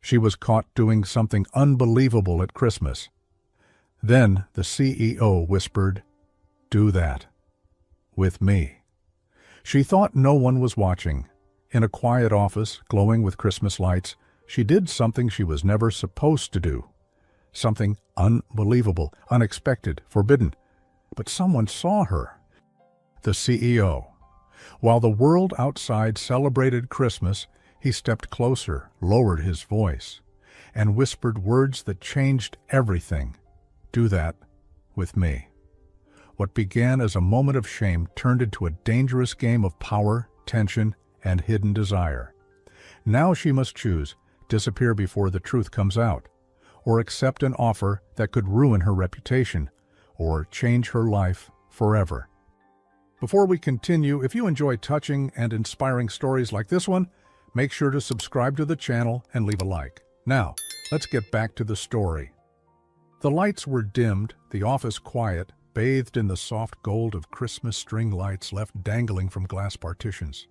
She was caught doing something unbelievable at Christmas. Then the CEO whispered, "Do that. With me." She thought no one was watching. In a quiet office, glowing with Christmas lights, she did something she was never supposed to do. Something unbelievable, unexpected, forbidden. But someone saw her. The CEO. While the world outside celebrated Christmas, he stepped closer, lowered his voice, and whispered words that changed everything. "Do that with me." What began as a moment of shame turned into a dangerous game of power, tension, and hidden desire. Now she must choose: disappear before the truth comes out, or accept an offer that could ruin her reputation, or change her life forever. Before we continue, if you enjoy touching and inspiring stories like this one, make sure to subscribe to the channel and leave a like. Now, let's get back to the story. The lights were dimmed, the office quiet, bathed in the soft gold of Christmas string lights left dangling from glass partitions.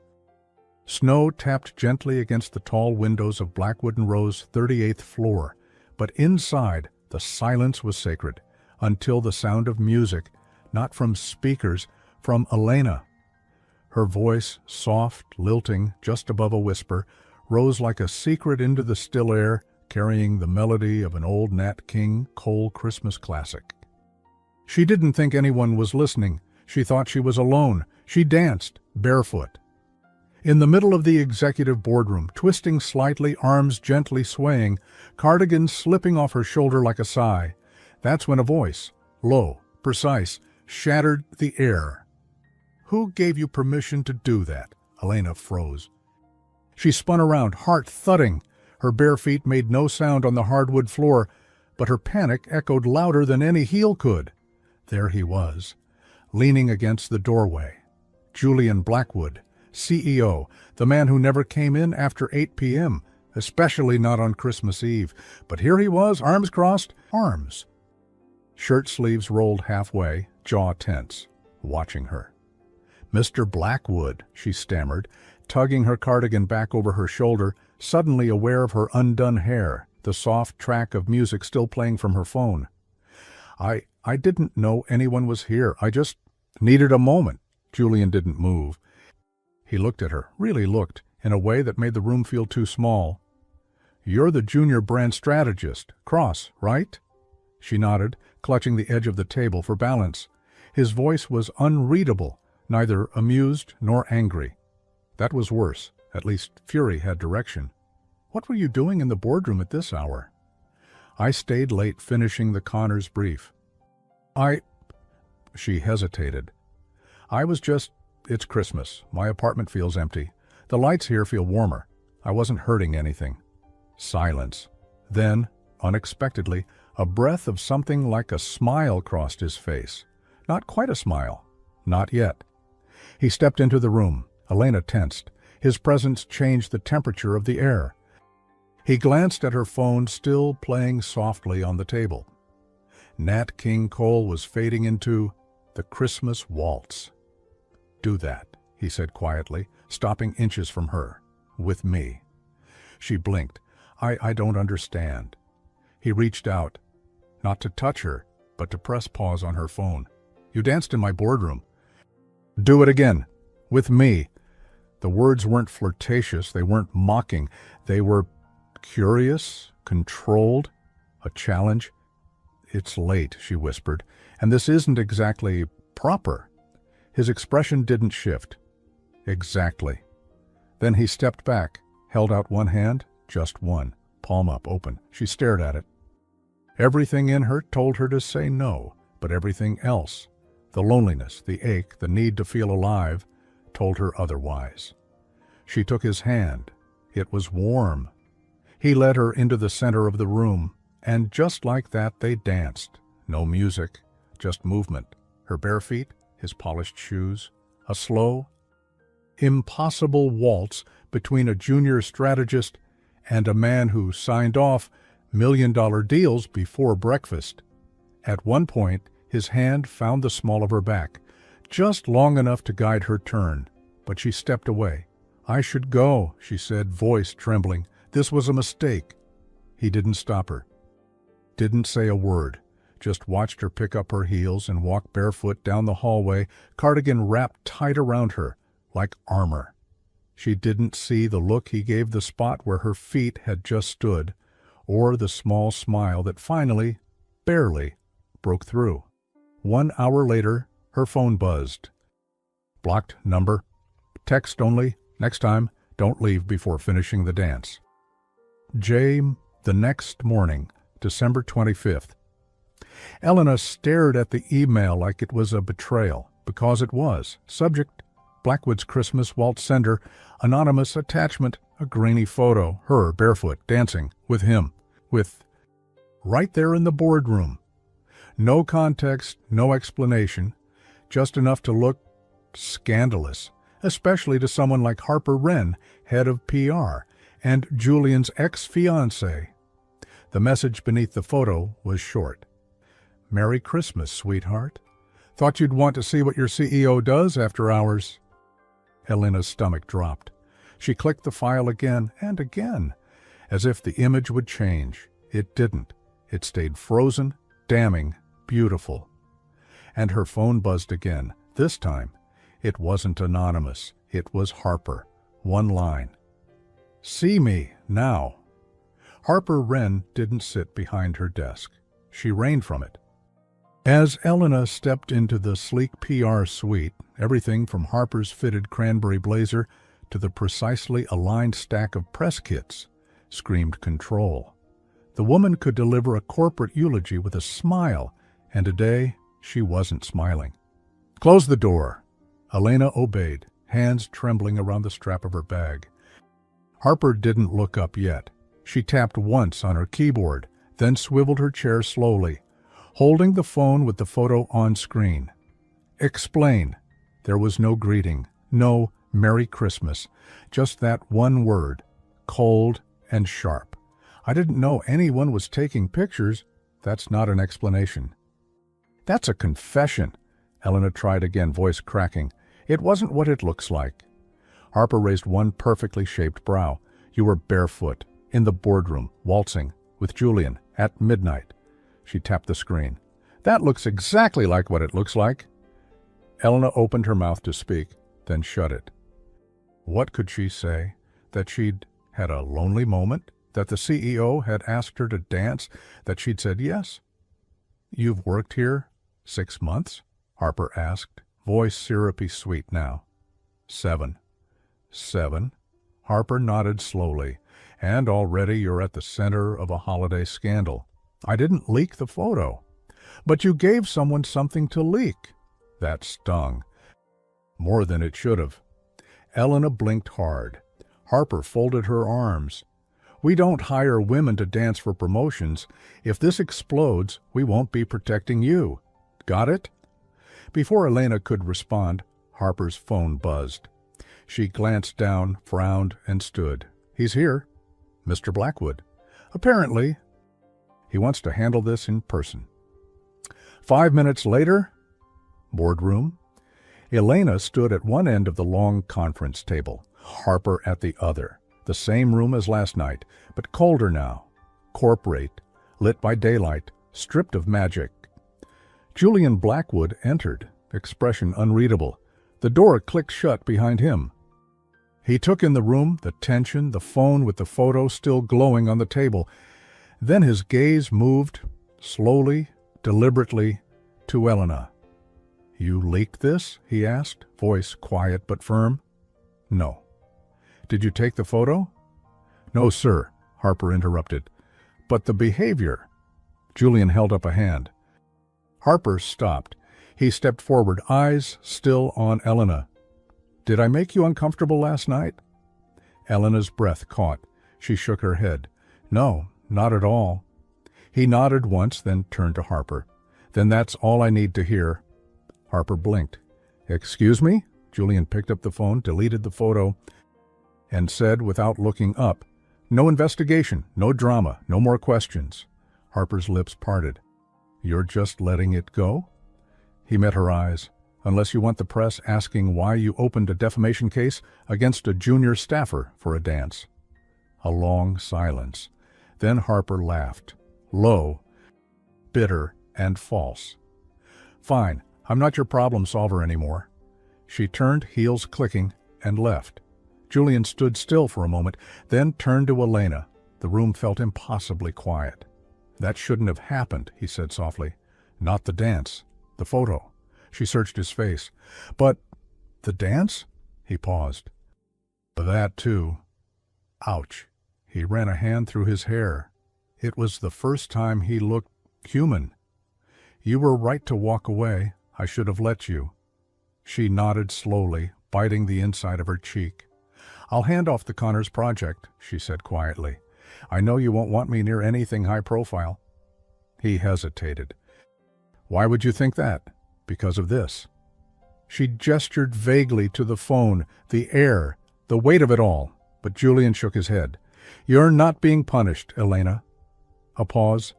Snow tapped gently against the tall windows of Blackwood and Rose 38th floor, but inside the silence was sacred, until the sound of music, not from speakers, from Elena. Her voice, soft, lilting, just above a whisper, rose like a secret into the still air, carrying the melody of an old Nat King Cole Christmas classic. She didn't think anyone was listening. She thought she was alone. She danced, barefoot. In the middle of the executive boardroom, twisting slightly, arms gently swaying, cardigan slipping off her shoulder like a sigh. That's when a voice, low, precise, shattered the air. "Who gave you permission to do that?" Elena froze. She spun around, heart thudding. Her bare feet made no sound on the hardwood floor, but her panic echoed louder than any heel could. There he was, leaning against the doorway. Julian Blackwood, CEO, the man who never came in after 8 p.m., especially not on Christmas Eve. But here he was, arms crossed, arms. Shirt sleeves rolled halfway, jaw tense, watching her. "Mr. Blackwood," she stammered, tugging her cardigan back over her shoulder, suddenly aware of her undone hair, the soft track of music still playing from her phone. I didn't know anyone was here. I just needed a moment." Julian didn't move. He looked at her, really looked, in a way that made the room feel too small. "You're the junior brand strategist, Cross, right?" She nodded, clutching the edge of the table for balance. His voice was unreadable, neither amused nor angry. That was worse. At least fury had direction. "What were you doing in the boardroom at this hour?" "I stayed late finishing the Connors brief." She hesitated. It's Christmas. My apartment feels empty. The lights here feel warmer. I wasn't hurting anything." Silence. Then, unexpectedly, a breath of something like a smile crossed his face. Not quite a smile. Not yet. He stepped into the room. Elena tensed. His presence changed the temperature of the air. He glanced at her phone, still playing softly on the table. Nat King Cole was fading into the Christmas waltz. "Do that," he said quietly, stopping inches from her. "With me." She blinked. I don't understand." He reached out, not to touch her, but to press pause on her phone. "You danced in my boardroom." "Do it again. With me." The words weren't flirtatious, they weren't mocking. They were curious, controlled, a challenge. "It's late," she whispered, "and this isn't exactly proper." His expression didn't shift. "Exactly." Then he stepped back, held out one hand, just one, palm up, open. She stared at it. Everything in her told her to say no, but everything else, the loneliness, the ache, the need to feel alive, told her otherwise. She took his hand. It was warm. He led her into the center of the room, and just like that they danced. No music, just movement. Her bare feet, his polished shoes. A slow, impossible waltz between a junior strategist and a man who signed off million-dollar deals before breakfast. At one point, his hand found the small of her back, just long enough to guide her turn, but she stepped away. "I should go," she said, voice trembling. "This was a mistake." He didn't stop her. Didn't say a word. Just watched her pick up her heels and walk barefoot down the hallway, cardigan wrapped tight around her, like armor. She didn't see the look he gave the spot where her feet had just stood, or the small smile that finally, barely, broke through. 1 hour later, her phone buzzed. Blocked number. Text only. Next time, don't leave before finishing the dance. The next morning, December 25th. Elena stared at the email like it was a betrayal, because it was. Subject, Blackwood's Christmas waltz sender, anonymous attachment, a grainy photo, her barefoot, dancing, with him, right there in the boardroom. No context, no explanation, just enough to look scandalous, especially to someone like Harper Wren, head of PR, and Julian's ex-fiancé. The message beneath the photo was short. Merry Christmas, sweetheart. Thought you'd want to see what your CEO does after hours. Elena's stomach dropped. She clicked the file again and again, as if the image would change. It didn't. It stayed frozen, damning, beautiful. And her phone buzzed again. This time, it wasn't anonymous. It was Harper. One line. See me, now. Harper Wren didn't sit behind her desk. She reigned from it. As Elena stepped into the sleek PR suite, everything from Harper's fitted cranberry blazer to the precisely aligned stack of press kits screamed control. The woman could deliver a corporate eulogy with a smile, and today she wasn't smiling. Close the door. Elena obeyed, hands trembling around the strap of her bag. Harper didn't look up yet. She tapped once on her keyboard, then swiveled her chair slowly, holding the phone with the photo on screen. Explain. There was no greeting, no Merry Christmas, just that one word, cold and sharp. I didn't know anyone was taking pictures. That's not an explanation. That's a confession. Elena tried again, voice cracking. It wasn't what it looks like. Harper raised one perfectly shaped brow. You were barefoot, in the boardroom, waltzing, with Julian, at midnight. She tapped the screen. That looks exactly like what it looks like. Elena opened her mouth to speak, then shut it. What could she say? That she'd had a lonely moment? That the CEO had asked her to dance? That she'd said yes? You've worked here 6 months? Harper asked, voice syrupy sweet now. 7. 7. Harper nodded slowly. And already you're at the center of a holiday scandal. I didn't leak the photo. But you gave someone something to leak. That stung. More than it should have. Elena blinked hard. Harper folded her arms. We don't hire women to dance for promotions. If this explodes, we won't be protecting you. Got it? Before Elena could respond, Harper's phone buzzed. She glanced down, frowned, and stood. He's here. Mr. Blackwood. Apparently, he wants to handle this in person. 5 minutes later, boardroom. Elena stood at one end of the long conference table, Harper at the other. The same room as last night, but colder now. Corporate, lit by daylight, stripped of magic. Julian Blackwood entered, expression unreadable. The door clicked shut behind him. He took in the room, the tension, the phone with the photo still glowing on the table. Then his gaze moved, slowly, deliberately, to Elena. You leaked this? He asked, voice quiet but firm. No. Did you take the photo? No, sir, Harper interrupted. But the behavior. Julian held up a hand. Harper stopped. He stepped forward, eyes still on Elena. Did I make you uncomfortable last night? Elena's breath caught. She shook her head. No, not at all. He nodded once, then turned to Harper. Then that's all I need to hear. Harper blinked. Excuse me? Julian picked up the phone, deleted the photo, and said without looking up, No investigation, no drama, no more questions. Harper's lips parted. You're just letting it go? He met her eyes. Unless you want the press asking why you opened a defamation case against a junior staffer for a dance. A long silence. Then Harper laughed, low, bitter, and false. "Fine, I'm not your problem solver anymore." She turned, heels clicking, and left. Julian stood still for a moment, then turned to Elena. The room felt impossibly quiet. "That shouldn't have happened," he said softly. "Not the dance. The photo." She searched his face. "But the dance?" He paused. "That too." Ouch. He ran a hand through his hair. It was the first time he looked human. "You were right to walk away. I should have let you." She nodded slowly, biting the inside of her cheek. "I'll hand off the Connors project," she said quietly. "I know you won't want me near anything high profile." He hesitated. "Why would you think that?" "Because of this." She gestured vaguely to the phone, the air, the weight of it all, but Julian shook his head. "You're not being punished, Elena." A pause.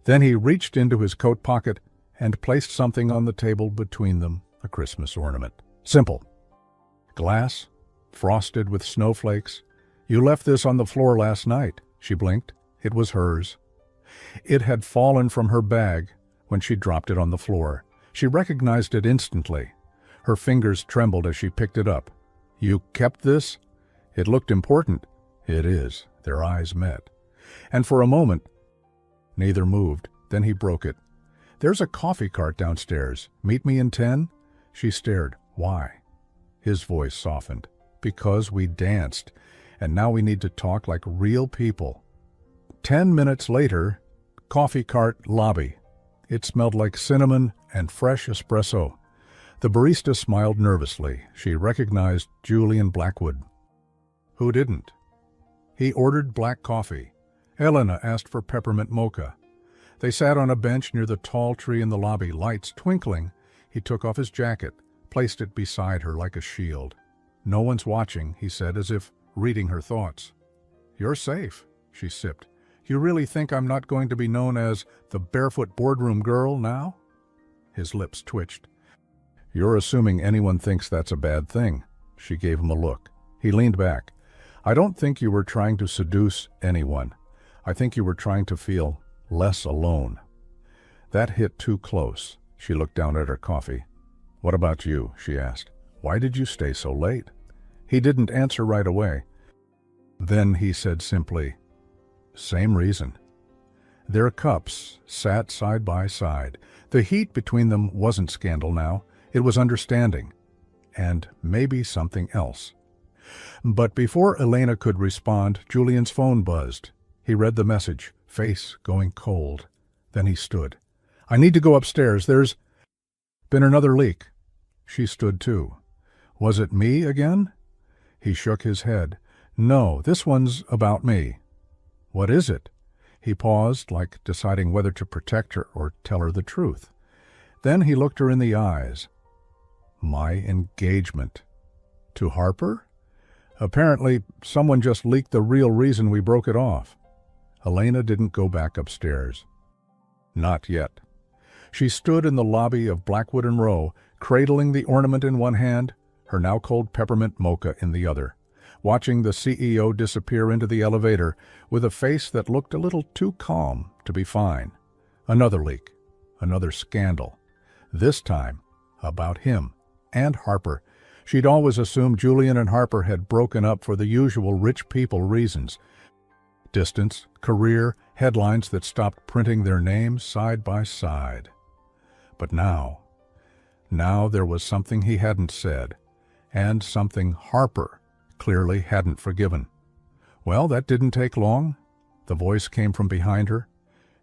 Then he reached into his coat pocket and placed something on the table between them, a Christmas ornament. Simple. Glass, frosted with snowflakes. "You left this on the floor last night." She blinked. It was hers. It had fallen from her bag when she dropped it on the floor. She recognized it instantly. Her fingers trembled as she picked it up. "You kept this?" "It looked important." "It is." Their eyes met. And for a moment, neither moved. Then he broke it. "There's a coffee cart downstairs. Meet me in 10?" She stared. "Why?" His voice softened. "Because we danced, and now we need to talk like real people." 10 minutes later, coffee cart lobby. It smelled like cinnamon and fresh espresso. The barista smiled nervously. She recognized Julian Blackwood. Who didn't? He ordered black coffee. Elena asked for peppermint mocha. They sat on a bench near the tall tree in the lobby, lights twinkling. He took off his jacket, placed it beside her like a shield. "No one's watching," he said, as if reading her thoughts. "You're safe," she sipped. "You really think I'm not going to be known as the barefoot boardroom girl now?" His lips twitched. "You're assuming anyone thinks that's a bad thing." She gave him a look. He leaned back. "I don't think you were trying to seduce anyone. I think you were trying to feel less alone." That hit too close. She looked down at her coffee. "What about you?" she asked. "Why did you stay so late?" He didn't answer right away. Then he said simply, "Same reason." Their cups sat side by side. The heat between them wasn't scandal now. It was understanding. And maybe something else. But before Elena could respond, Julian's phone buzzed. He read the message, face going cold. Then he stood. "I need to go upstairs. There's been another leak." She stood too. "Was it me again?" He shook his head. "No, this one's about me." "What is it?" He paused, like deciding whether to protect her or tell her the truth. Then he looked her in the eyes. "My engagement." "To Harper?" "Apparently, someone just leaked the real reason we broke it off." Elena didn't go back upstairs. Not yet. She stood in the lobby of Blackwood and Row, cradling the ornament in one hand, her now cold peppermint mocha in the other, watching the CEO disappear into the elevator with a face that looked a little too calm to be fine. Another leak. Another scandal. This time about him and Harper. She'd always assumed Julian and Harper had broken up for the usual rich people reasons. Distance, career, headlines that stopped printing their names side by side. But now there was something he hadn't said, and something Harper clearly hadn't forgiven. "Well, that didn't take long." The voice came from behind her.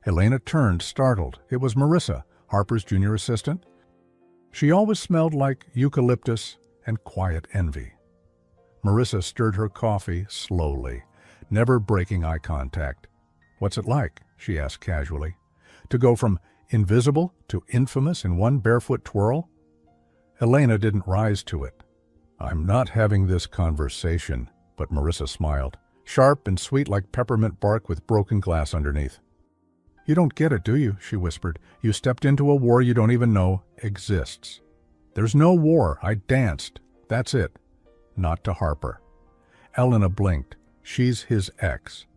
Elena turned, startled. It was Marissa, Harper's junior assistant. She always smelled like eucalyptus and quiet envy. Marissa stirred her coffee slowly, never breaking eye contact. "What's it like?" she asked casually. "To go from invisible to infamous in one barefoot twirl?" Elena didn't rise to it. "I'm not having this conversation," but Marissa smiled, sharp and sweet like peppermint bark with broken glass underneath. "You don't get it, do you?" she whispered. "You stepped into a war you don't even know exists." "There's no war. I danced. That's it. Not to Harper." Elena blinked. "She's his ex."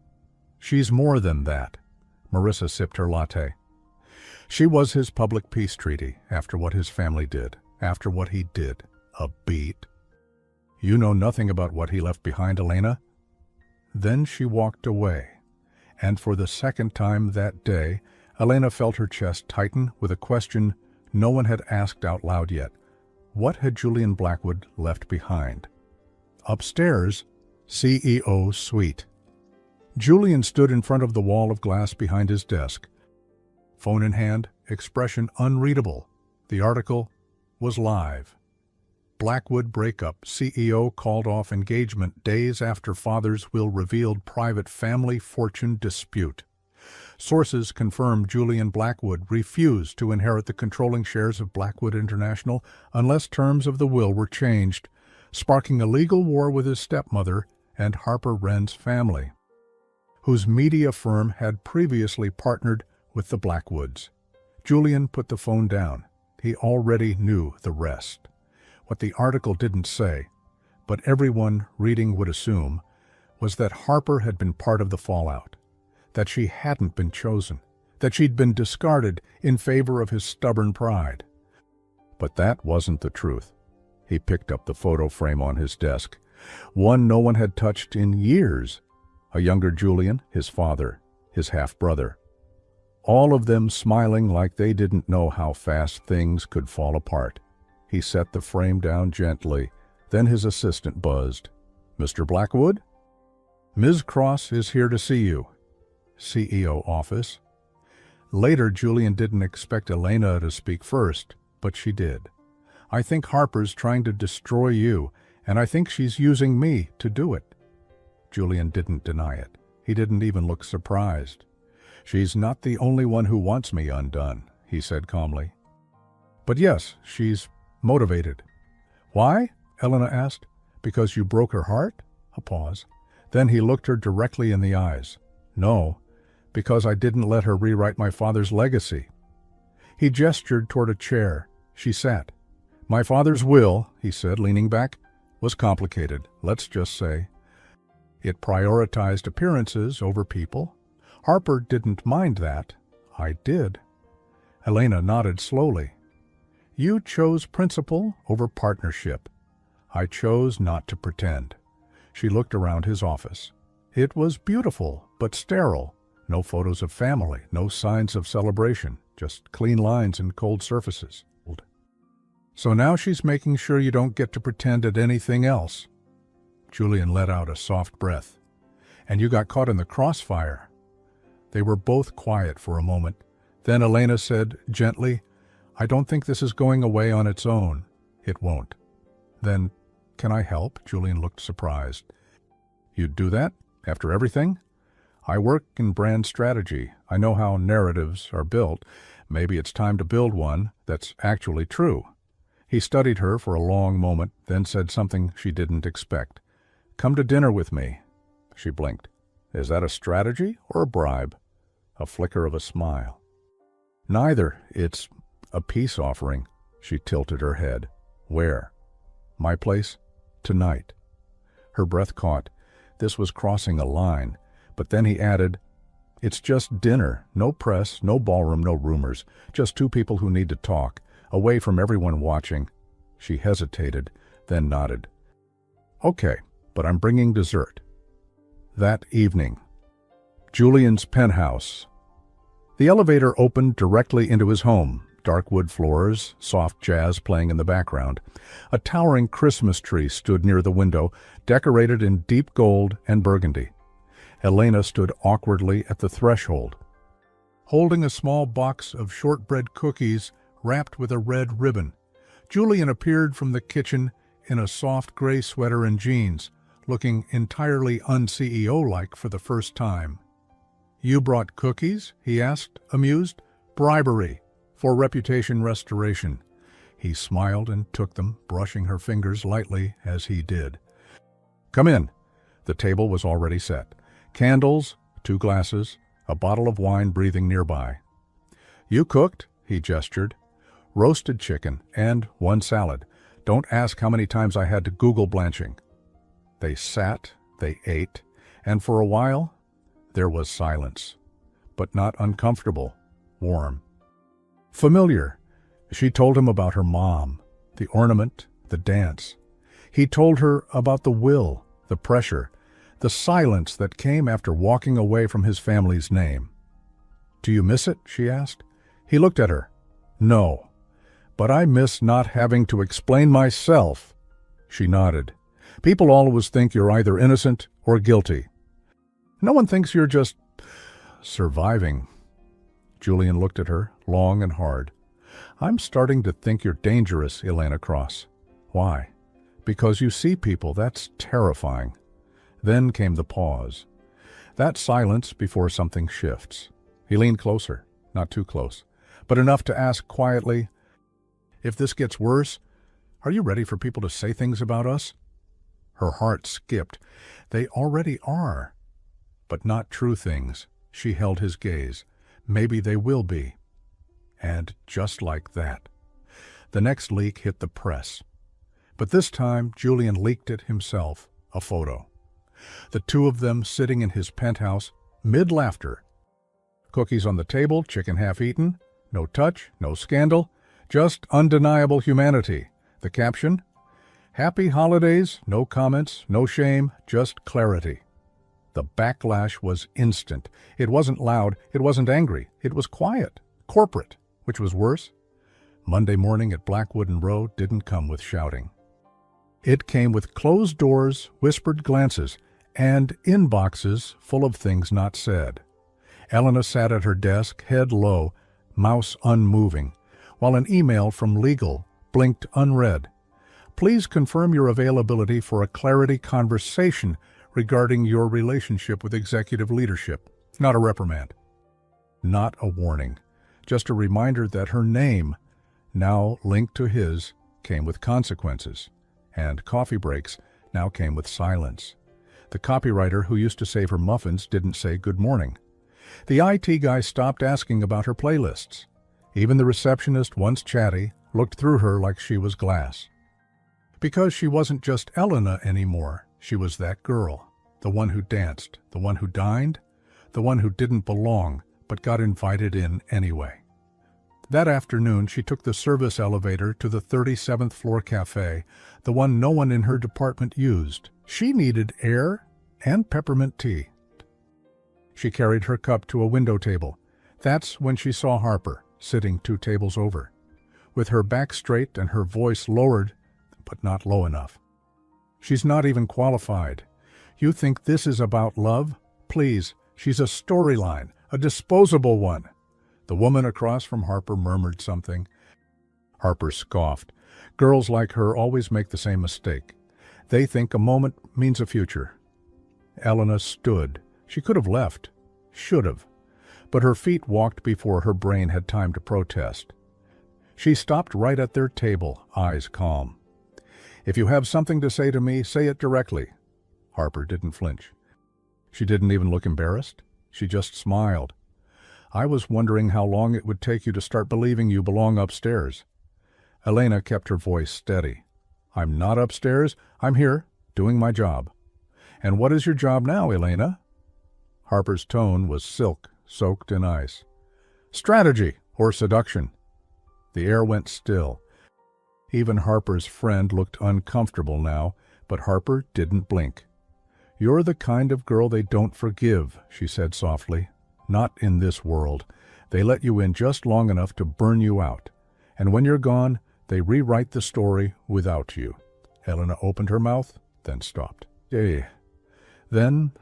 She's more than that. Marissa sipped her latte. She was his public peace treaty after what his family did, after what he did. A beat. You know nothing about what he left behind, Elena? Then she walked away, and for the second time that day, Elena felt her chest tighten with a question no one had asked out loud yet. What had Julian Blackwood left behind? Upstairs, CEO's suite. Julian stood in front of the wall of glass behind his desk. Phone in hand, expression unreadable. The article was live. Blackwood breakup. CEO called off engagement days after father's will revealed private family fortune dispute. Sources confirmed Julian Blackwood refused to inherit the controlling shares of Blackwood International unless terms of the will were changed, sparking a legal war with his stepmother and Harper Wren's family, whose media firm had previously partnered with the Blackwoods. Julian put the phone down. He already knew the rest. What the article didn't say, but everyone reading would assume, was that Harper had been part of the fallout, that she hadn't been chosen, that she'd been discarded in favor of his stubborn pride. But that wasn't the truth. He picked up the photo frame on his desk, one no one had touched in years. A younger Julian, his father, his half-brother. All of them smiling like they didn't know how fast things could fall apart. He set the frame down gently. Then his assistant buzzed. "Mr. Blackwood? Ms. Cross is here to see you." CEO office. Later, Julian didn't expect Elena to speak first, but she did. "I think Harper's trying to destroy you, and I think she's using me to do it." Julian didn't deny it. He didn't even look surprised. "She's not the only one who wants me undone," he said calmly. "But yes, she's motivated." "Why?" Elena asked. "Because you broke her heart?" A pause. Then he looked her directly in the eyes. "No, because I didn't let her rewrite my father's legacy." He gestured toward a chair. She sat. "My father's will," he said, leaning back, "was complicated, let's just say. It prioritized appearances over people. Harper didn't mind that. I did." Elena nodded slowly. "You chose principle over partnership. I chose not to pretend." She looked around his office. It was beautiful, but sterile. No photos of family, no signs of celebration, just clean lines and cold surfaces. "So now she's making sure you don't get to pretend at anything else." Julian let out a soft breath. "And you got caught in the crossfire." They were both quiet for a moment. Then Elena said gently, "I don't think this is going away on its own." "It won't." "Then, can I help?" Julian looked surprised. "You'd do that? After everything?" "I work in brand strategy. I know how narratives are built. Maybe it's time to build one that's actually true." He studied her for a long moment, then said something she didn't expect. "Come to dinner with me." She blinked. "Is that a strategy or a bribe?" A flicker of a smile. "Neither. It's a peace offering." She tilted her head. "Where?" "My place. Tonight." Her breath caught. This was crossing a line. But then he added, "It's just dinner. No press, no ballroom, no rumors. Just two people who need to talk, away from everyone watching." She hesitated, then nodded. "Okay, but I'm bringing dessert." That evening. Julian's penthouse. The elevator opened directly into his home. Dark wood floors, soft jazz playing in the background. A towering Christmas tree stood near the window, decorated in deep gold and burgundy. Elena stood awkwardly at the threshold, holding a small box of shortbread cookies wrapped with a red ribbon. Julian appeared from the kitchen in a soft gray sweater and jeans, looking entirely un-CEO-like for the first time. "You brought cookies?" he asked, amused. "Bribery. For reputation restoration." He smiled and took them, brushing her fingers lightly as he did. "Come in." The table was already set. Candles, 2 glasses, a bottle of wine breathing nearby. "You cooked?" he gestured. "Roasted chicken and 1 salad. Don't ask how many times I had to Google blanching." They sat, they ate, and for a while, There was silence, but not uncomfortable, warm. Familiar. She told him about her mom, the ornament, the dance. He told her about the will, the pressure, the silence that came after walking away from his family's name. "Do you miss it?" she asked. He looked at her. "No, but I miss not having to explain myself." She nodded. "People always think you're either innocent or guilty. No one thinks you're just surviving." Julian looked at her, long and hard. "I'm starting to think you're dangerous, Elena Cross." "Why?" "Because you see people, that's terrifying." Then came the pause. That silence before something shifts. He leaned closer, not too close, but enough to ask quietly, "If this gets worse, are you ready for people to say things about us?" Her heart skipped. They already are. But not true things. She held his gaze. Maybe they will be. And just like that, the next leak hit the press. But this time, Julian leaked it himself, a photo. The two of them sitting in his penthouse, mid-laughter. Cookies on the table, chicken half-eaten, no touch, no scandal, just undeniable humanity. The caption? "Happy holidays, no comments, no shame, just clarity." The backlash was instant. It wasn't loud, it wasn't angry, it was quiet, corporate, which was worse. Monday morning at Blackwooden Road didn't come with shouting. It came with closed doors, whispered glances, and inboxes full of things not said. Elena sat at her desk, head low, mouse unmoving, while an email from legal blinked unread. "Please confirm your availability for a clarity conversation regarding your relationship with executive leadership." Not a reprimand. Not a warning. Just a reminder that her name, now linked to his, came with consequences. And coffee breaks now came with silence. The copywriter who used to save her muffins didn't say good morning. The IT guy stopped asking about her playlists. Even the receptionist, once chatty, looked through her like she was glass. Because she wasn't just Elena anymore. She was that girl, the one who danced, the one who dined, the one who didn't belong but got invited in anyway. That afternoon, she took the service elevator to the 37th floor cafe, the one no one in her department used. She needed air and peppermint tea. She carried her cup to a window table. That's when she saw Harper, sitting 2 tables over, with her back straight and her voice lowered, but not low enough. "She's not even qualified. You think this is about love? Please, she's a storyline, a disposable one." The woman across from Harper murmured something. Harper scoffed. Girls like her always make the same mistake. They think a moment means a future. Elena stood. She could have left. Should have. But her feet walked before her brain had time to protest. She stopped right at their table, eyes calm. "If you have something to say to me, say it directly." Harper didn't flinch. She didn't even look embarrassed. She just smiled. "I was wondering how long it would take you to start believing you belong upstairs." Elena kept her voice steady. "I'm not upstairs. I'm here, doing my job." "And what is your job now, Elena?" Harper's tone was silk, soaked in ice. "Strategy or seduction." The air went still. Even Harper's friend looked uncomfortable now, but Harper didn't blink. "You're the kind of girl they don't forgive," she said softly. "Not in this world. They let you in just long enough to burn you out. And when you're gone, they rewrite the story without you." Elena opened her mouth, then stopped. Then,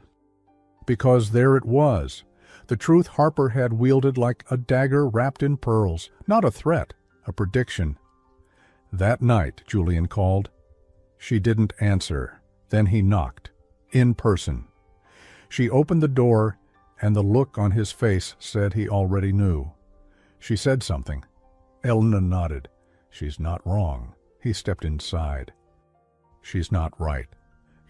because there it was, the truth Harper had wielded like a dagger wrapped in pearls, not a threat, a prediction. That night, Julian called. She didn't answer. Then he knocked, in person. She opened the door, and the look on his face said he already knew. She said something. Elena nodded. "She's not wrong." He stepped inside. "She's not right.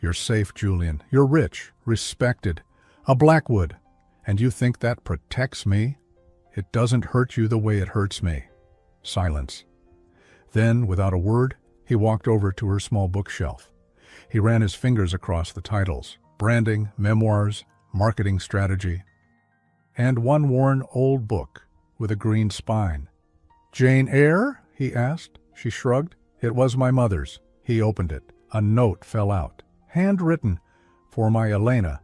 You're safe, Julian. You're rich, respected, a Blackwood. And you think that protects me? It doesn't hurt you the way it hurts me." Silence. Then, without a word, he walked over to her small bookshelf. He ran his fingers across the titles. Branding, memoirs, marketing strategy, and one worn old book with a green spine. "Jane Eyre?" he asked. She shrugged. "It was my mother's." He opened it. A note fell out. "Handwritten, for my Elena.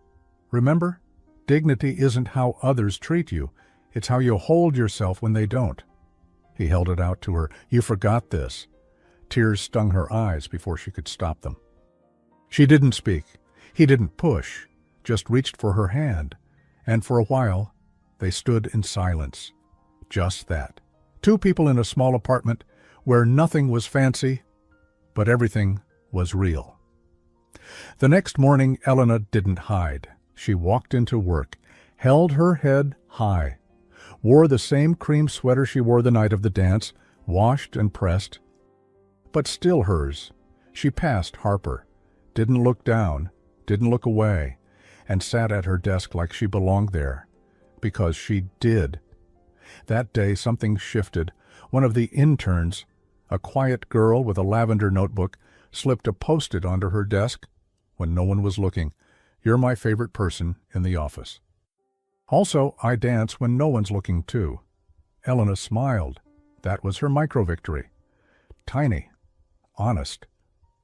Remember, dignity isn't how others treat you. It's how you hold yourself when they don't." He held it out to her. "You forgot this." Tears stung her eyes before she could stop them. She didn't speak. He didn't push, just reached for her hand. And for a while, they stood in silence. Just that. Two people in a small apartment where nothing was fancy, but everything was real. The next morning, Elena didn't hide. She walked into work, held her head high, wore the same cream sweater she wore the night of the dance, washed and pressed, but still hers. She passed Harper, didn't look down, didn't look away, and sat at her desk like she belonged there, because she did. That day something shifted. One of the interns, a quiet girl with a lavender notebook, slipped a Post-it onto her desk when no one was looking. "You're my favorite person in the office. Also, I dance when no one's looking too." Elena smiled. That was her micro-victory. Tiny, honest,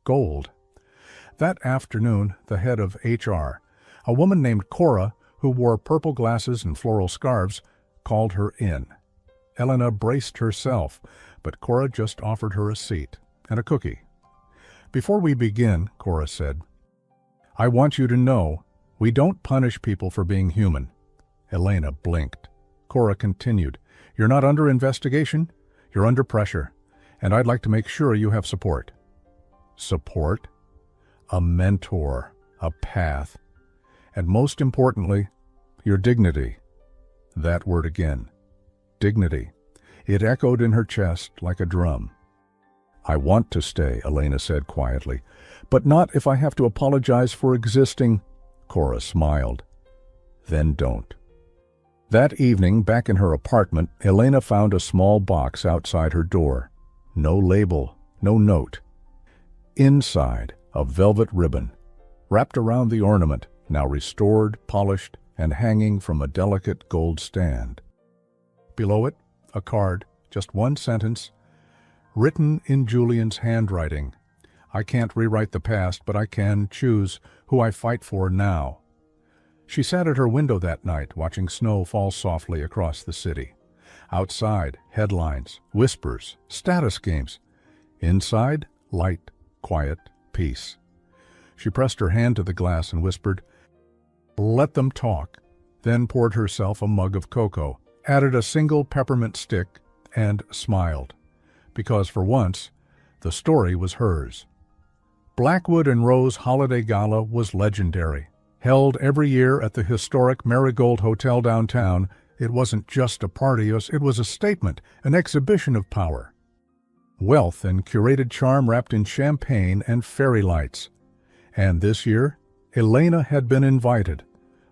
gold. That afternoon, the head of HR, a woman named Cora, who wore purple glasses and floral scarves, called her in. Elena braced herself, but Cora just offered her a seat and a cookie. "Before we begin," Cora said, "I want you to know we don't punish people for being human." Elena blinked. Cora continued, "You're not under investigation. You're under pressure, and I'd like to make sure you have support." Support? A mentor, a path, and most importantly, your dignity. That word again. Dignity. It echoed in her chest like a drum. "I want to stay," Elena said quietly, "but not if I have to apologize for existing." Cora smiled. "Then don't." That evening, back in her apartment, Elena found a small box outside her door. No label, no note. Inside, a velvet ribbon, wrapped around the ornament, now restored, polished, and hanging from a delicate gold stand. Below it, a card, just one sentence, written in Julian's handwriting. "I can't rewrite the past, but I can choose who I fight for now." She sat at her window that night, watching snow fall softly across the city. Outside, headlines, whispers, status games. Inside, light, quiet, peace. She pressed her hand to the glass and whispered, "Let them talk," then poured herself a mug of cocoa, added a single peppermint stick, and smiled, because for once, the story was hers. Blackwood and Rose Holiday Gala was legendary. Held every year at the historic Marigold Hotel downtown, it wasn't just a party, it was a statement, an exhibition of power. Wealth and curated charm wrapped in champagne and fairy lights. And this year, Elena had been invited,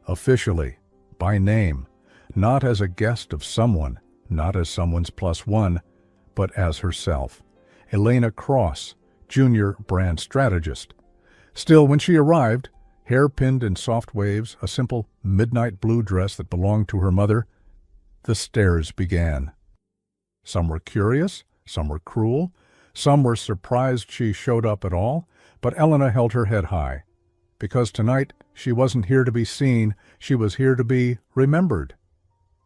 officially, by name, not as a guest of someone, not as someone's +1, but as herself. Elena Cross, junior brand strategist. Still, when she arrived, hair pinned in soft waves, a simple midnight blue dress that belonged to her mother, the stares began. Some were curious, some were cruel, some were surprised she showed up at all, but Elena held her head high, because tonight she wasn't here to be seen, she was here to be remembered.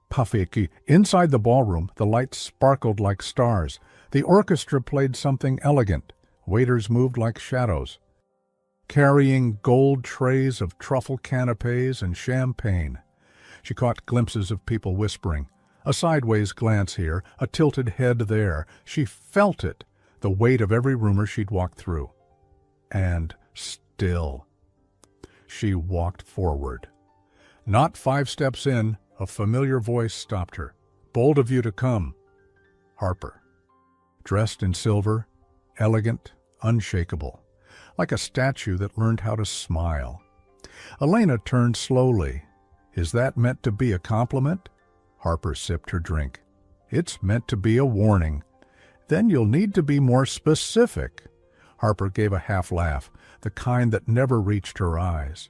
Puffy, inside the ballroom, the lights sparkled like stars. The orchestra played something elegant. Waiters moved like shadows, carrying gold trays of truffle canapés and champagne. She caught glimpses of people whispering, a sideways glance here, a tilted head there. She felt it, the weight of every rumor she'd walked through. And still, she walked forward. Not 5 steps in, a familiar voice stopped her. "Bold of you to come." Harper. Dressed in silver, elegant, unshakable, like a statue that learned how to smile. Elena turned slowly. "Is that meant to be a compliment?" Harper sipped her drink. "It's meant to be a warning. Then you'll need to be more specific." Harper gave a half laugh, the kind that never reached her eyes.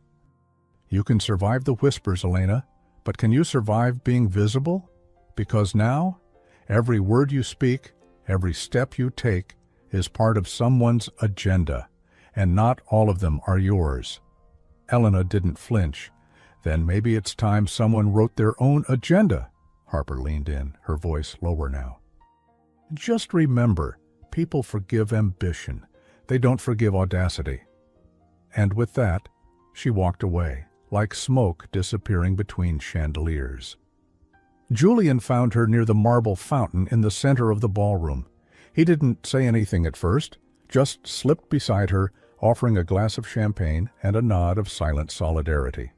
You can survive the whispers, Elena, but can you survive being visible? Because now, every word you speak, every step you take, is part of someone's agenda, and not all of them are yours. Elena didn't flinch. Then maybe it's time someone wrote their own agenda. Harper leaned in, her voice lower now. Just remember, people forgive ambition. They don't forgive audacity. And with that, she walked away, like smoke disappearing between chandeliers. Julian found her near the marble fountain in the center of the ballroom. He didn't say anything at first, just slipped beside her, offering a glass of champagne and a nod of silent solidarity.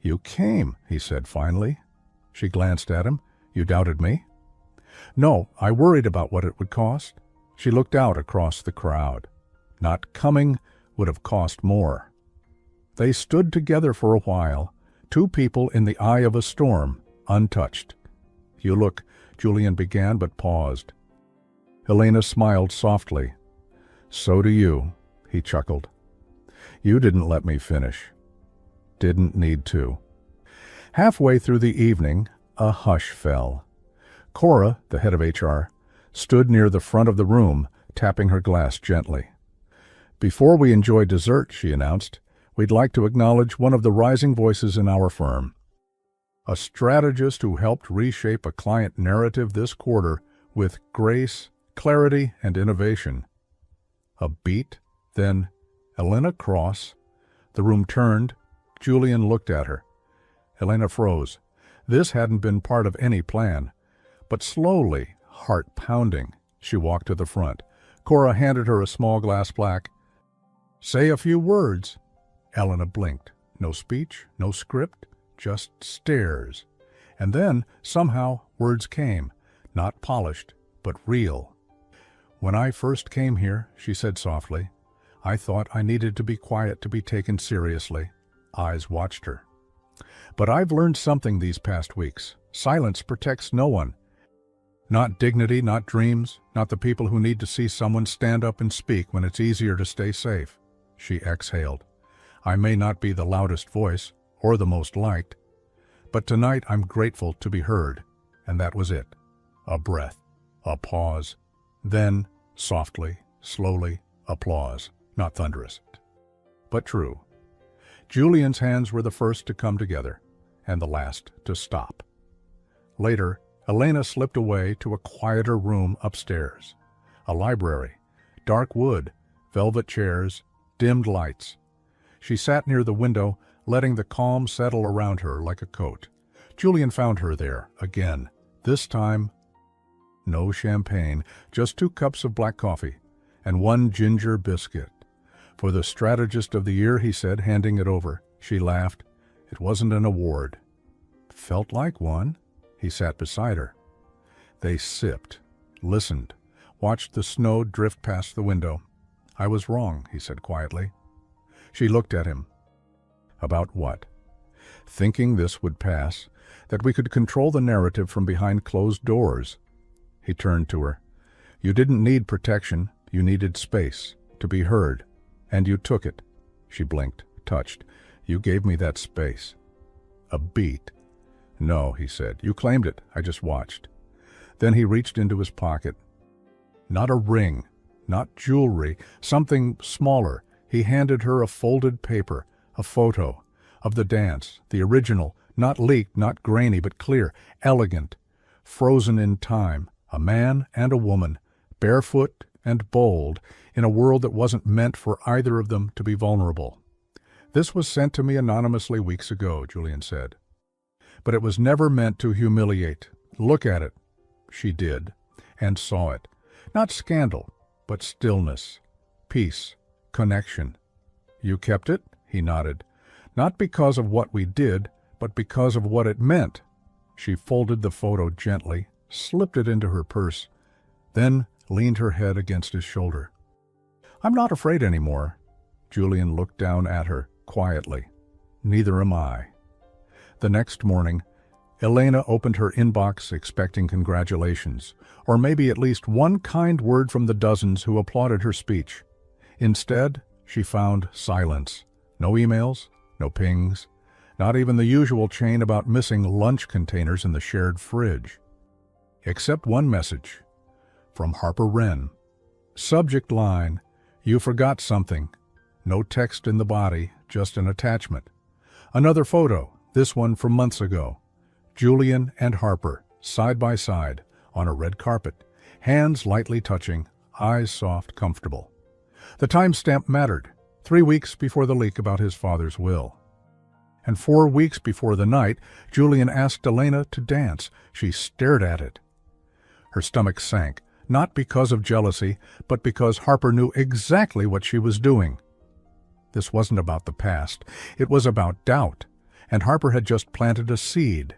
"You came," he said finally. She glanced at him. "You doubted me?" "No, I worried about what it would cost." She looked out across the crowd. Not coming would have cost more. They stood together for a while, two people in the eye of a storm, untouched. "You look," Julian began but paused. Elena smiled softly. "So do you," he chuckled. "You didn't let me finish." "Didn't need to." Halfway through the evening, a hush fell. Cora, the head of HR, stood near the front of the room, tapping her glass gently. "Before we enjoy dessert," she announced, "we'd like to acknowledge one of the rising voices in our firm. A strategist who helped reshape a client narrative this quarter with grace, clarity, and innovation." A beat, then Elena Cross. The room turned. Julian looked at her. Elena froze. This hadn't been part of any plan. But slowly, heart pounding, she walked to the front. Cora handed her a small glass plaque. "Say a few words." Elena blinked. No speech, no script, just stares. And then, somehow, words came, not polished, but real. "When I first came here," she said softly, "I thought I needed to be quiet to be taken seriously." Eyes watched her. "But I've learned something these past weeks. Silence protects no one. Not dignity, not dreams, not the people who need to see someone stand up and speak when it's easier to stay safe." She exhaled. "I may not be the loudest voice, or the most liked, but tonight I'm grateful to be heard." And that was it. A breath, a pause. Then, softly, slowly, applause. Not thunderous, but true. Julian's hands were the first to come together, and the last to stop. Later, Elena slipped away to a quieter room upstairs. A library, dark wood, velvet chairs, dimmed lights. She sat near the window, letting the calm settle around her like a coat. Julian found her there, again. This time, no champagne, just 2 cups of black coffee, and 1 ginger biscuit. "For the strategist of the year," he said, handing it over. She laughed. "It wasn't an award." "Felt like one." He sat beside her. They sipped, listened, watched the snow drift past the window. "I was wrong," he said quietly. She looked at him. "About what?" "Thinking this would pass, that we could control the narrative from behind closed doors." He turned to her. "You didn't need protection, you needed space, to be heard. And you took it." She blinked, touched. "You gave me that space." A beat. "No," he said. "You claimed it. I just watched." Then he reached into his pocket. Not a ring, not jewelry, something smaller. He handed her a folded paper, a photo of the dance, the original, not leaked, not grainy, but clear, elegant, frozen in time. A man and a woman, barefoot and bold, in a world that wasn't meant for either of them to be vulnerable. "This was sent to me anonymously weeks ago," Julian said. "But it was never meant to humiliate. Look at it." She did, and saw it. Not scandal, but stillness, peace, connection. "You kept it?" He nodded. "Not because of what we did, but because of what it meant." She folded the photo gently, slipped it into her purse, then leaned her head against his shoulder. "I'm not afraid anymore." Julian looked down at her, quietly. "Neither am I." The next morning, Elena opened her inbox expecting congratulations, or maybe at least one kind word from the dozens who applauded her speech. Instead, she found silence. No emails, no pings, Not even the usual chain about missing lunch containers in the shared fridge. Except one message. From Harper Wren. Subject line, "You forgot something." No text in the body, just an attachment. Another photo, this one from months ago. Julian and Harper, side by side, on a red carpet. Hands lightly touching, eyes soft, comfortable. The timestamp mattered. 3 weeks before the leak about his father's will. And 4 weeks before the night, Julian asked Elena to dance. She stared at it. Her stomach sank, not because of jealousy, but because Harper knew exactly what she was doing. This wasn't about the past. It was about doubt, and Harper had just planted a seed.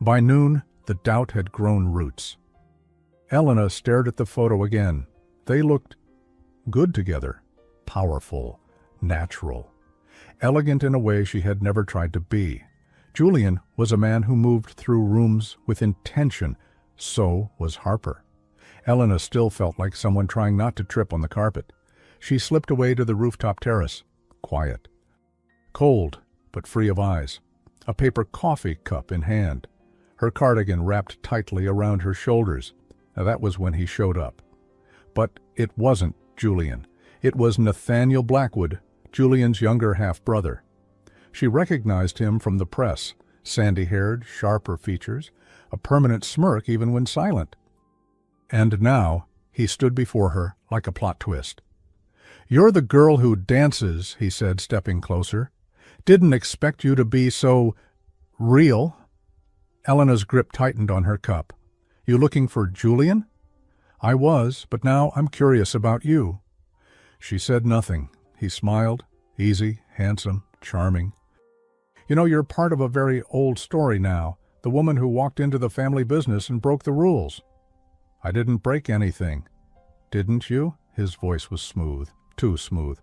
By noon, the doubt had grown roots. Elena stared at the photo again. They looked good together, powerful, natural, elegant in a way she had never tried to be. Julian was a man who moved through rooms with intention. So was Harper. Elena still felt like someone trying not to trip on the carpet. She slipped away to the rooftop terrace, quiet. Cold, but free of eyes. A paper coffee cup in hand. Her cardigan wrapped tightly around her shoulders. Now, that was when he showed up. But it wasn't Julian. It was Nathaniel Blackwood, Julian's younger half-brother. She recognized him from the press, sandy-haired, sharper features, a permanent smirk even when silent. And now he stood before her like a plot twist. "You're the girl who dances," he said, stepping closer. "Didn't expect you to be so real." Elena's grip tightened on her cup. "You looking for Julian?" "I was, but now I'm curious about you." She said nothing. He smiled, easy, handsome, charming. "You know, you're part of a very old story now, the woman who walked into the family business and broke the rules." "I didn't break anything." "Didn't you?" His voice was smooth, too smooth.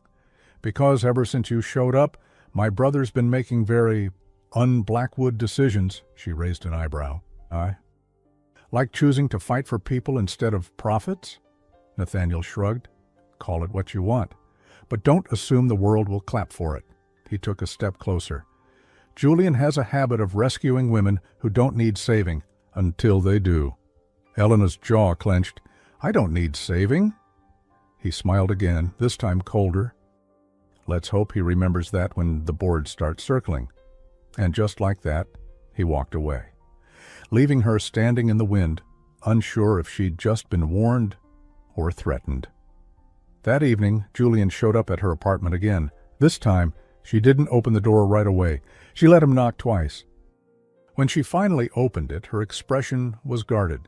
"Because ever since you showed up, my brother's been making very un-Blackwood decisions." She raised an eyebrow. "I? Like choosing to fight for people instead of profits?" Nathaniel shrugged. "Call it what you want. But don't assume the world will clap for it." He took a step closer. "Julian has a habit of rescuing women who don't need saving, until they do." Elena's jaw clenched. "I don't need saving." He smiled again, this time colder. "Let's hope he remembers that when the board starts circling." And just like that, he walked away, leaving her standing in the wind, unsure if she'd just been warned or threatened. That evening, Julian showed up at her apartment again. This time, she didn't open the door right away. She let him knock twice. When she finally opened it, her expression was guarded.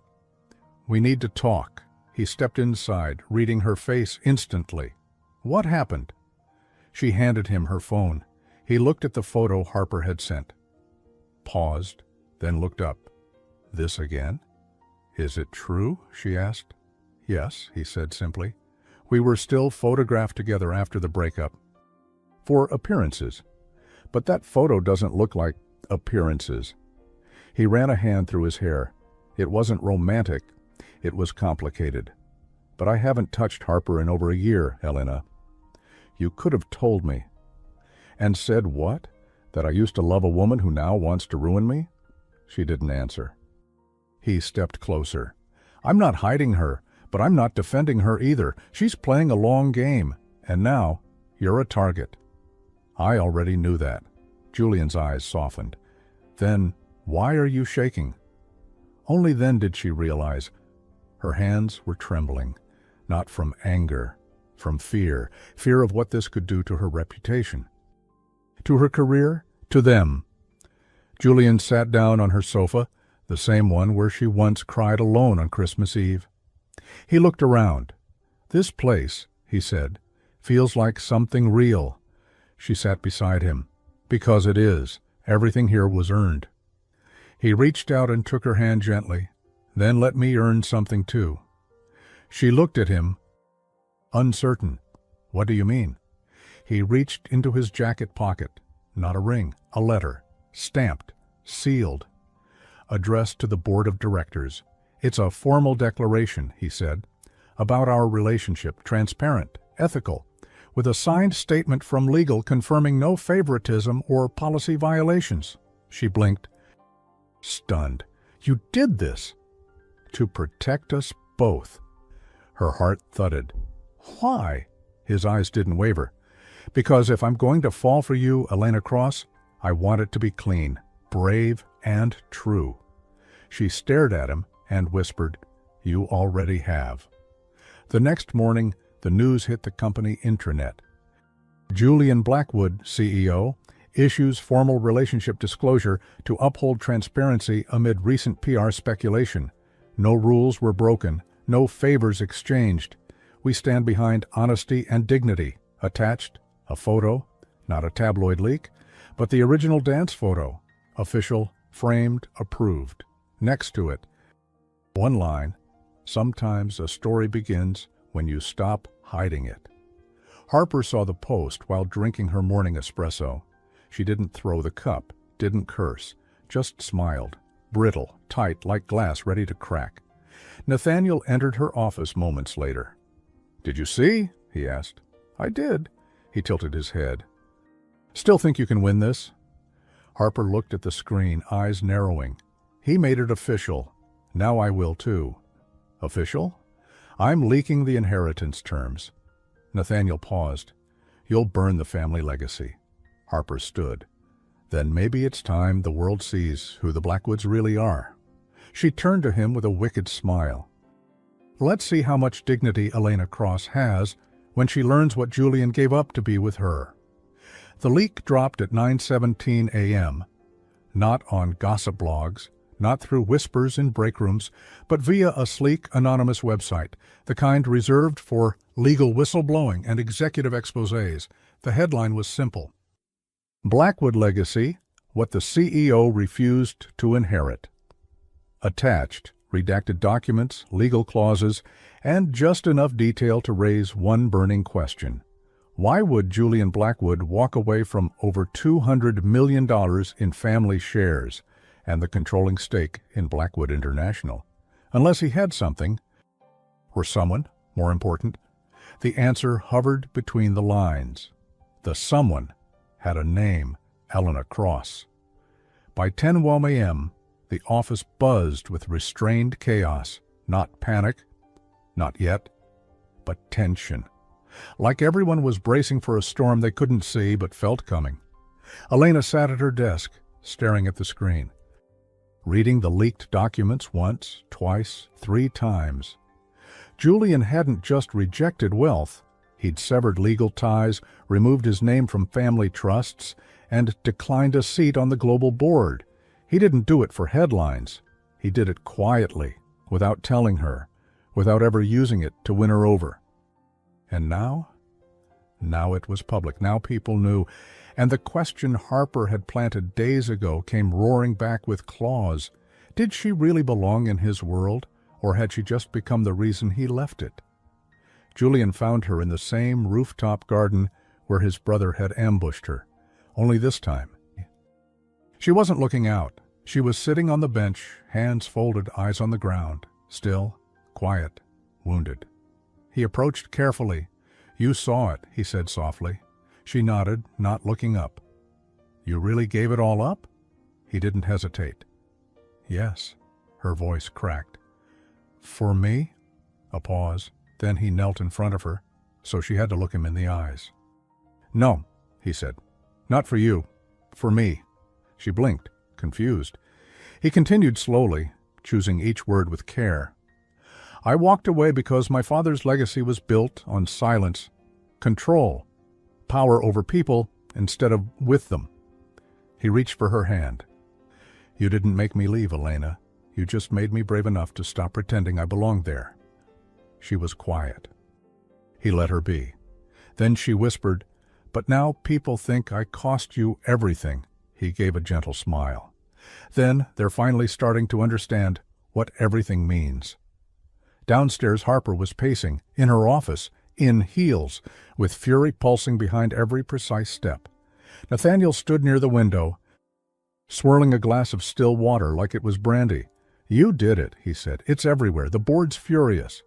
"We need to talk." He stepped inside, reading her face instantly. "What happened?" She handed him her phone. He looked at the photo Harper had sent. Paused, then looked up. "This again?" "Is it true?" she asked. "Yes," he said simply. "We were still photographed together after the breakup. For appearances. But that photo doesn't look like appearances." He ran a hand through his hair. "It wasn't romantic. It was complicated. But I haven't touched Harper in over a year, Elena." "You could have told me." "And said what? That I used to love a woman who now wants to ruin me?" She didn't answer. He stepped closer. "I'm not hiding her, but I'm not defending her either. She's playing a long game, and now you're a target." "I already knew that." Julian's eyes softened. "Then why are you shaking?" Only then did she realize. Her hands were trembling, not from anger, from fear, fear of what this could do to her reputation, to her career, to them. Julian sat down on her sofa, the same one where she once cried alone on Christmas Eve. He looked around. "This place," he said, "feels like something real." She sat beside him. "Because it is. Everything here was earned." He reached out and took her hand gently. "Then let me earn something too." She looked at him, uncertain. "What do you mean?" He reached into his jacket pocket. Not a ring, a letter, stamped, sealed, addressed to the board of directors. "It's a formal declaration," he said, "about our relationship, transparent, ethical. with a signed statement from legal confirming no favoritism or policy violations. She blinked, stunned. You did this to protect us both. Her heart thudded. Why? His eyes didn't waver. Because if I'm going to fall for you, Elena Cross, I want it to be clean, brave, and true. She stared at him and whispered, You already have. The next morning, the news hit the company intranet. Julian Blackwood, CEO, issues formal relationship disclosure to uphold transparency amid recent PR speculation. No rules were broken, no favors exchanged. We stand behind honesty and dignity. Attached, a photo, not a tabloid leak, but the original dance photo, official, framed, approved. Next to it, one line, sometimes a story begins when you stop hiding it. Harper saw the post while drinking her morning espresso. She didn't throw the cup, didn't curse, just smiled, brittle, tight like glass ready to crack. Nathaniel entered her office moments later. Did you see? He asked. I did. He tilted his head. Still think you can win this? Harper looked at the screen, eyes narrowing. He made it official. Now I will too. Official? I'm leaking the inheritance terms. Nathaniel paused. You'll burn the family legacy. Harper stood. Then maybe it's time the world sees who the Blackwoods really are. She turned to him with a wicked smile. Let's see how much dignity Elena Cross has when she learns what Julian gave up to be with her. The leak dropped at 9:17 a.m., not on gossip blogs, not through whispers in break rooms, but via a sleek, anonymous website, the kind reserved for legal whistleblowing and executive exposés. The headline was simple. Blackwood Legacy, What the CEO Refused to Inherit. Attached, redacted documents, legal clauses, and just enough detail to raise one burning question. Why would Julian Blackwood walk away from over $200 million in family shares and the controlling stake in Blackwood International? Unless he had something, or someone, more important. The answer hovered between the lines. The someone had a name, Elena Cross. By 10 a.m., the office buzzed with restrained chaos, not panic, not yet, but tension. Like everyone was bracing for a storm they couldn't see but felt coming. Elena sat at her desk, staring at the screen, reading the leaked documents once, twice, 3 times. Julian hadn't just rejected wealth. He'd severed legal ties, removed his name from family trusts, and declined a seat on the global board. He didn't do it for headlines. He did it quietly, without telling her, without ever using it to win her over. And now? Now it was public. Now people knew. And the question Harper had planted days ago came roaring back with claws. Did she really belong in his world, or had she just become the reason he left it? Julian found her in the same rooftop garden where his brother had ambushed her, only this time. She wasn't looking out. She was sitting on the bench, hands folded, eyes on the ground, still, quiet, wounded. He approached carefully. You saw it, he said softly. She nodded, not looking up. You really gave it all up? He didn't hesitate. Yes, her voice cracked. For me? A pause. Then he knelt in front of her, so she had to look him in the eyes. No, he said. Not for you. For me. She blinked, confused. He continued slowly, choosing each word with care. I walked away because my father's legacy was built on silence, control, power over people instead of with them. He reached for her hand. You didn't make me leave, Elena. You just made me brave enough to stop pretending I belonged there. She was quiet. He let her be. Then she whispered, But now people think I cost you everything. He gave a gentle smile. Then they're finally starting to understand what everything means. Downstairs, Harper was pacing, in her office, in heels, with fury pulsing behind every precise step. Nathaniel stood near the window, swirling a glass of still water like it was brandy. You did it, he said. It's everywhere. The board's furious.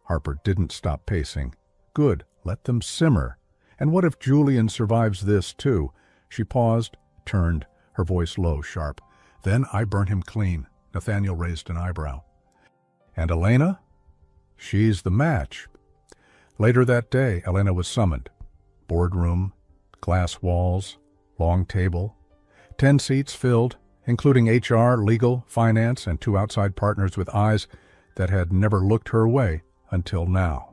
Harper didn't stop pacing. Good, let them simmer. And what if Julian survives this, too? She paused, turned, her voice low, sharp. Then I burn him clean. Nathaniel raised an eyebrow. And Elena? She's the match. Later that day, Elena was summoned. Boardroom, glass walls, long table, 10 seats filled, including HR, legal, finance, and 2 outside partners with eyes that had never looked her way until now.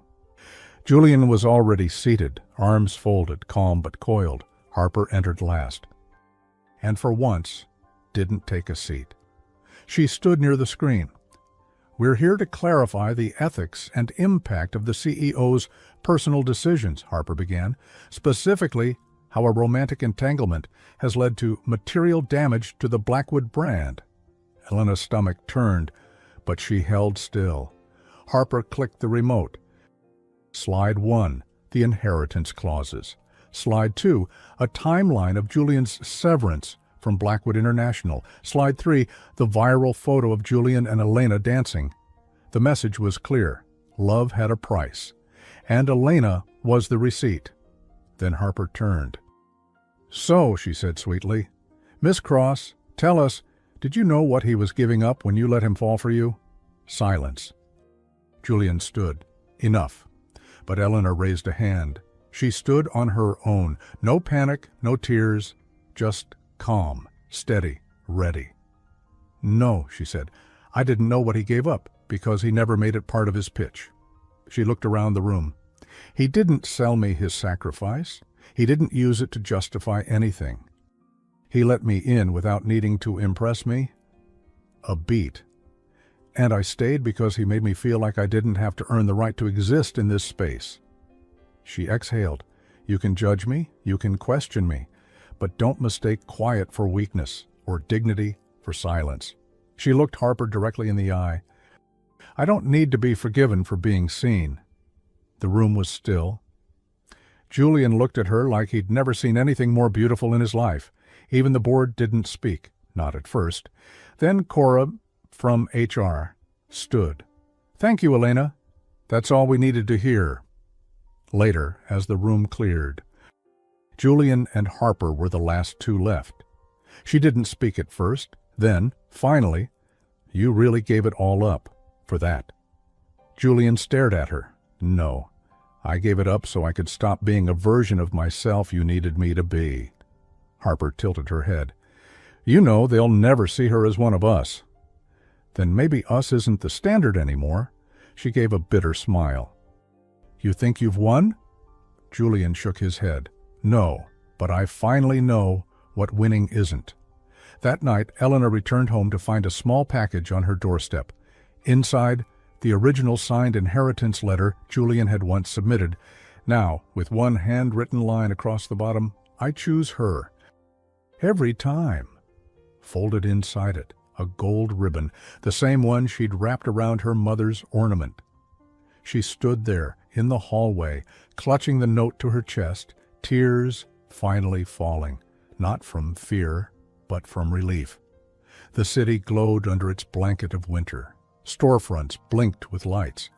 Julian was already seated, arms folded, calm but coiled. Harper entered last, and for once didn't take a seat. She stood near the screen. We're here to clarify the ethics and impact of the CEO's personal decisions, Harper began, specifically how a romantic entanglement has led to material damage to the Blackwood brand. Elena's stomach turned, but she held still. Harper clicked the remote. Slide 1, the inheritance clauses. Slide 2, a timeline of Julian's severance from Blackwood International. Slide 3, the viral photo of Julian and Elena dancing. The message was clear. Love had a price, and Elena was the receipt. Then Harper turned. So, she said sweetly, Miss Cross, tell us, did you know what he was giving up when you let him fall for you? Silence. Julian stood. Enough. But Eleanor raised a hand. She stood on her own. No panic, no tears, just calm, steady, ready. No, she said, I didn't know what he gave up because he never made it part of his pitch. She looked around the room. He didn't sell me his sacrifice. He didn't use it to justify anything. He let me in without needing to impress me. A beat. And I stayed because he made me feel like I didn't have to earn the right to exist in this space. She exhaled. You can judge me, you can question me, but don't mistake quiet for weakness or dignity for silence. She looked Harper directly in the eye. I don't need to be forgiven for being seen. The room was still. Julian looked at her like he'd never seen anything more beautiful in his life. Even the board didn't speak, not at first. Then Cora, from HR, stood. Thank you, Elena. That's all we needed to hear. Later, as the room cleared, Julian and Harper were the last 2 left. She didn't speak at first. Then, finally, you really gave it all up for that. Julian stared at her. No, I gave it up so I could stop being a version of myself you needed me to be. Harper tilted her head. You know they'll never see her as one of us. Then maybe us isn't the standard anymore. She gave a bitter smile. You think you've won? Julian shook his head. No, but I finally know what winning isn't. That night, Eleanor returned home to find a small package on her doorstep. Inside, the original signed inheritance letter Julian had once submitted. Now, with one handwritten line across the bottom, I choose her. Every time. Folded inside it, a gold ribbon, the same one she'd wrapped around her mother's ornament. She stood there, in the hallway, clutching the note to her chest, tears finally falling, not from fear, but from relief. The city glowed under its blanket of winter. Storefronts blinked with lights.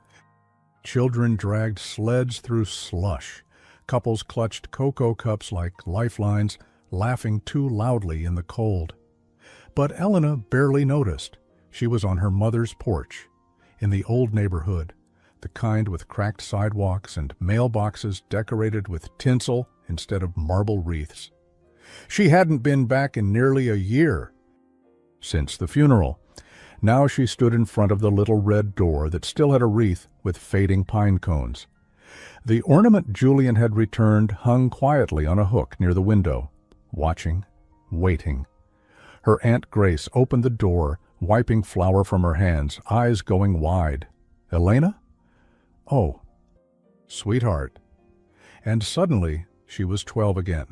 Children dragged sleds through slush. Couples clutched cocoa cups like lifelines, laughing too loudly in the cold. But Elena barely noticed. She was on her mother's porch, in the old neighborhood, the kind with cracked sidewalks and mailboxes decorated with tinsel instead of marble wreaths. She hadn't been back in nearly a year, since the funeral. Now she stood in front of the little red door that still had a wreath with fading pine cones. The ornament Julian had returned hung quietly on a hook near the window, watching, waiting. Her Aunt Grace opened the door, wiping flour from her hands, eyes going wide. Elena? Oh, sweetheart. And suddenly she was 12 again,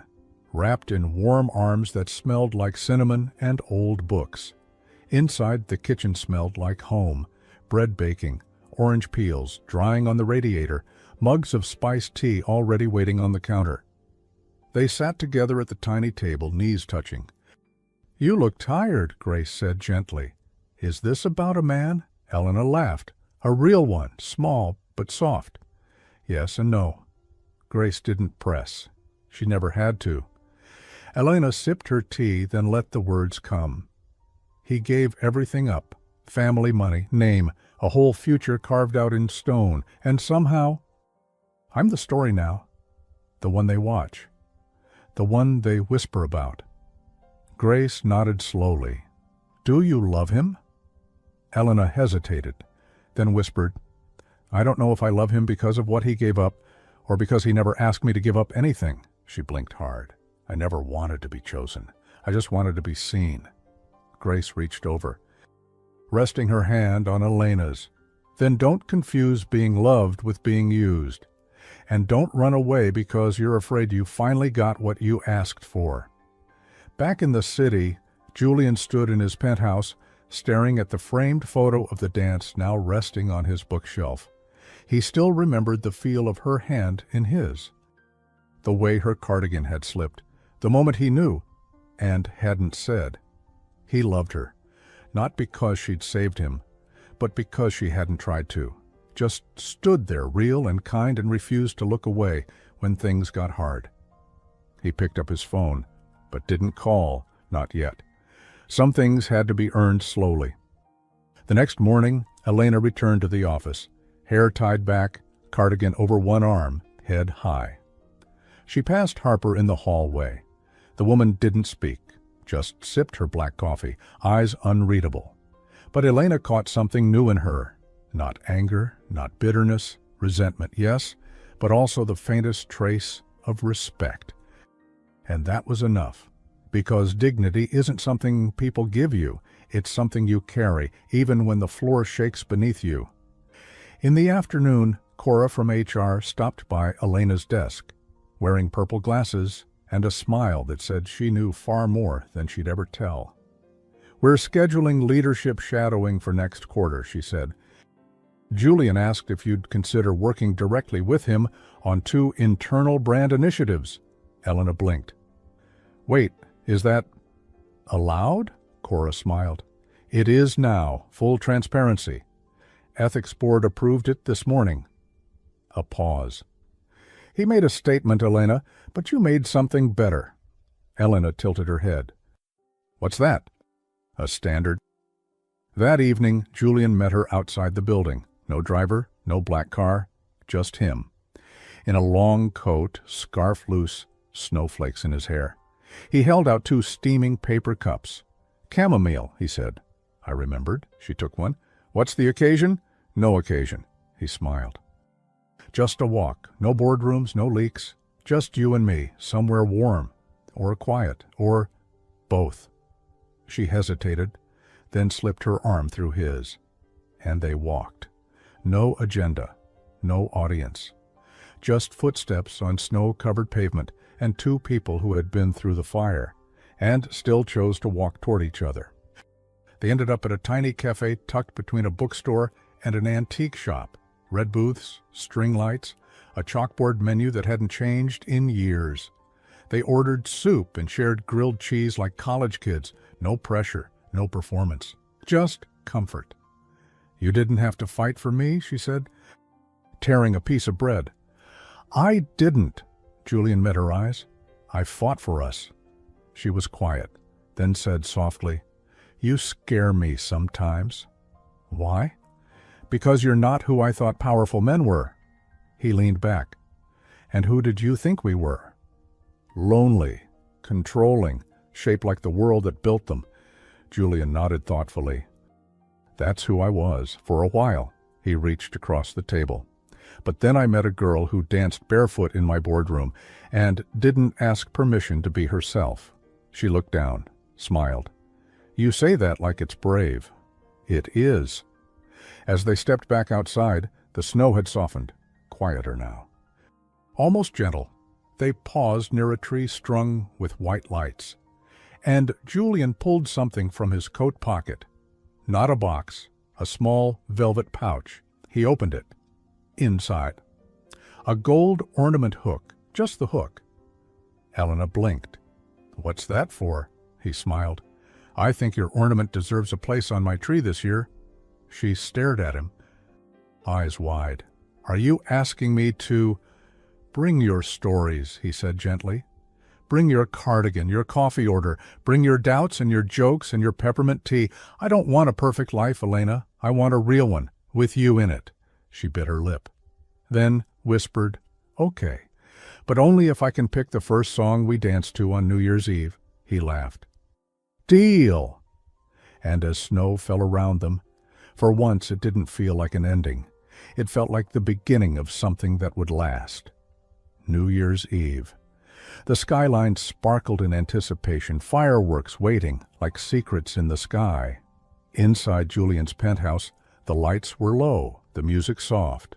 wrapped in warm arms that smelled like cinnamon and old books. Inside, the kitchen smelled like home, bread baking, orange peels drying on the radiator, mugs of spiced tea already waiting on the counter. They sat together at the tiny table, knees touching. You look tired, Grace said gently. Is this about a man? Elena laughed. A real one, small but soft. Yes and no. Grace didn't press. She never had to. Elena sipped her tea, then let the words come. He gave everything up. Family, money, name, a whole future carved out in stone, and somehow, I'm the story now. The one they watch. The one they whisper about. Grace nodded slowly. Do you love him? Elena hesitated, then whispered, I don't know if I love him because of what he gave up, or because he never asked me to give up anything. She blinked hard. I never wanted to be chosen. I just wanted to be seen. Grace reached over, resting her hand on Elena's. Then don't confuse being loved with being used. And don't run away because you're afraid you finally got what you asked for. Back in the city, Julian stood in his penthouse, staring at the framed photo of the dance now resting on his bookshelf. He still remembered the feel of her hand in his, the way her cardigan had slipped, the moment he knew, and hadn't said. He loved her, not because she'd saved him, but because she hadn't tried to. Just stood there, real and kind, and refused to look away when things got hard. He picked up his phone, but didn't call, not yet. Some things had to be earned slowly. The next morning, Elena returned to the office, hair tied back, cardigan over one arm, head high. She passed Harper in the hallway. The woman didn't speak, just sipped her black coffee, eyes unreadable. But Elena caught something new in her. Not anger, not bitterness, resentment, yes, but also the faintest trace of respect. And that was enough, because dignity isn't something people give you, it's something you carry, even when the floor shakes beneath you. In the afternoon, Cora from HR stopped by Elena's desk, wearing purple glasses and a smile that said she knew far more than she'd ever tell. We're scheduling leadership shadowing for next quarter, she said. Julian asked if you'd consider working directly with him on 2 internal brand initiatives. Elena blinked. Wait, is that allowed? Cora smiled. It is now, full transparency. Ethics Board approved it this morning. A pause. He made a statement, Elena, but you made something better. Elena tilted her head. What's that? A standard. That evening, Julian met her outside the building. No driver, no black car, just him. In a long coat, scarf loose, snowflakes in his hair. He held out 2 steaming paper cups. Chamomile, he said. I remembered. She took one. What's the occasion? No occasion. He smiled. Just a walk. No boardrooms, no leaks. Just you and me, somewhere warm, or quiet, or both. She hesitated, then slipped her arm through his. And they walked. No agenda, no audience. Just footsteps on snow-covered pavement and 2 people who had been through the fire, and still chose to walk toward each other. They ended up at a tiny cafe tucked between a bookstore and an antique shop. Red booths, string lights, a chalkboard menu that hadn't changed in years. They ordered soup and shared grilled cheese like college kids. No pressure, no performance. Just comfort. You didn't have to fight for me, she said, tearing a piece of bread. I didn't. Julian met her eyes. I fought for us. She was quiet, then said softly, You scare me sometimes. Why? Because you're not who I thought powerful men were. He leaned back. And who did you think we were? Lonely, controlling, shaped like the world that built them. Julian nodded thoughtfully. That's who I was, for a while. He reached across the table. But then I met a girl who danced barefoot in my boardroom and didn't ask permission to be herself. She looked down, smiled. You say that like it's brave. It is. As they stepped back outside, the snow had softened, quieter now. Almost gentle, they paused near a tree strung with white lights. And Julian pulled something from his coat pocket. Not a box, a small velvet pouch. He opened it. Inside, a gold ornament hook, just the hook. Elena blinked. What's that for? He smiled. I think your ornament deserves a place on my tree this year. She stared at him, eyes wide. Are you asking me to Bring your stories, he said gently. Bring your cardigan, your coffee order. Bring your doubts and your jokes and your peppermint tea. I don't want a perfect life, Elena. I want a real one, with you in it. She bit her lip. Then whispered, okay, but only if I can pick the first song we dance to on New Year's Eve. He laughed. Deal! And as snow fell around them, for once it didn't feel like an ending. It felt like the beginning of something that would last. New Year's Eve. The skyline sparkled in anticipation, fireworks waiting like secrets in the sky. Inside Julian's penthouse, the lights were low, the music soft.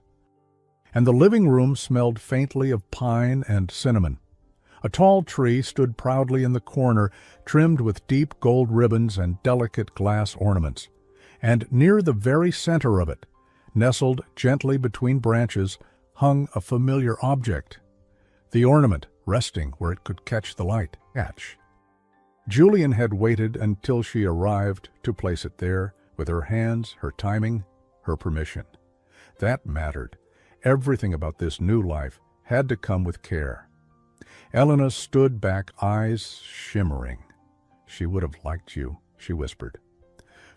And the living room smelled faintly of pine and cinnamon. A tall tree stood proudly in the corner, trimmed with deep gold ribbons and delicate glass ornaments. And near the very center of it, nestled gently between branches, hung a familiar object. The ornament resting where it could catch the light. Julian had waited until she arrived to place it there, with her hands, her timing, her permission. That mattered. Everything about this new life had to come with care. Elena stood back, eyes shimmering. She would have liked you, she whispered.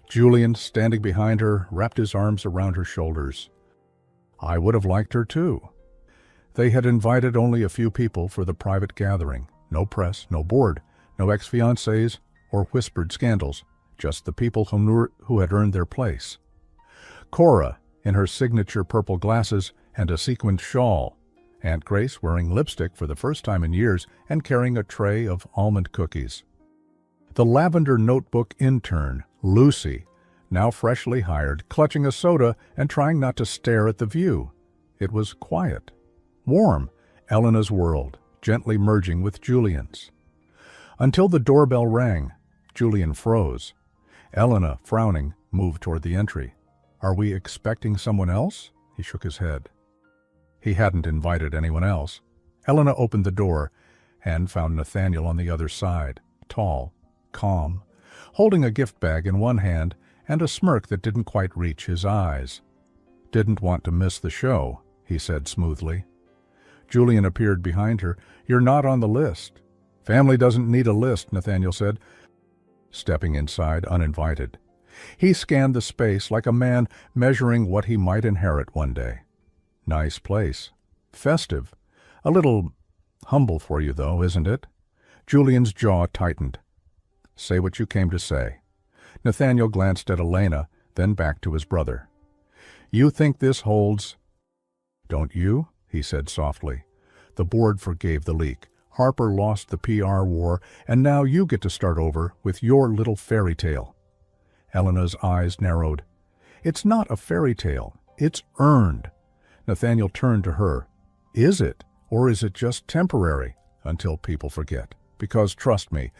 Julian, standing behind her, wrapped his arms around her shoulders. I would have liked her too. They had invited only a few people for the private gathering. No press, no board, no ex-fiancés or whispered scandals, just the people who had earned their place. Cora, in her signature purple glasses and a sequined shawl. Aunt Grace wearing lipstick for the first time in years and carrying a tray of almond cookies. The lavender notebook intern, Lucy, now freshly hired, clutching a soda and trying not to stare at the view. It was quiet, warm, Elena's world, gently merging with Julian's. Until the doorbell rang, Julian froze. Elena, frowning, moved toward the entry. Are we expecting someone else? He shook his head. He hadn't invited anyone else. Elena opened the door and found Nathaniel on the other side, tall, calm, holding a gift bag in one hand and a smirk that didn't quite reach his eyes. Didn't want to miss the show, he said smoothly. Julian appeared behind her. You're not on the list. Family doesn't need a list, Nathaniel said, stepping inside uninvited. He scanned the space like a man measuring what he might inherit one day. Nice place. Festive. A little humble for you, though, isn't it? Julian's jaw tightened. Say what you came to say. Nathaniel glanced at Elena, then back to his brother. You think this holds? Don't you? He said softly. The board forgave the leak. Harper lost the PR war, and now you get to start over with your little fairy tale. Elena's eyes narrowed. It's not a fairy tale. It's earned. Nathaniel turned to her. Is it, or is it just temporary, until people forget? Because trust me,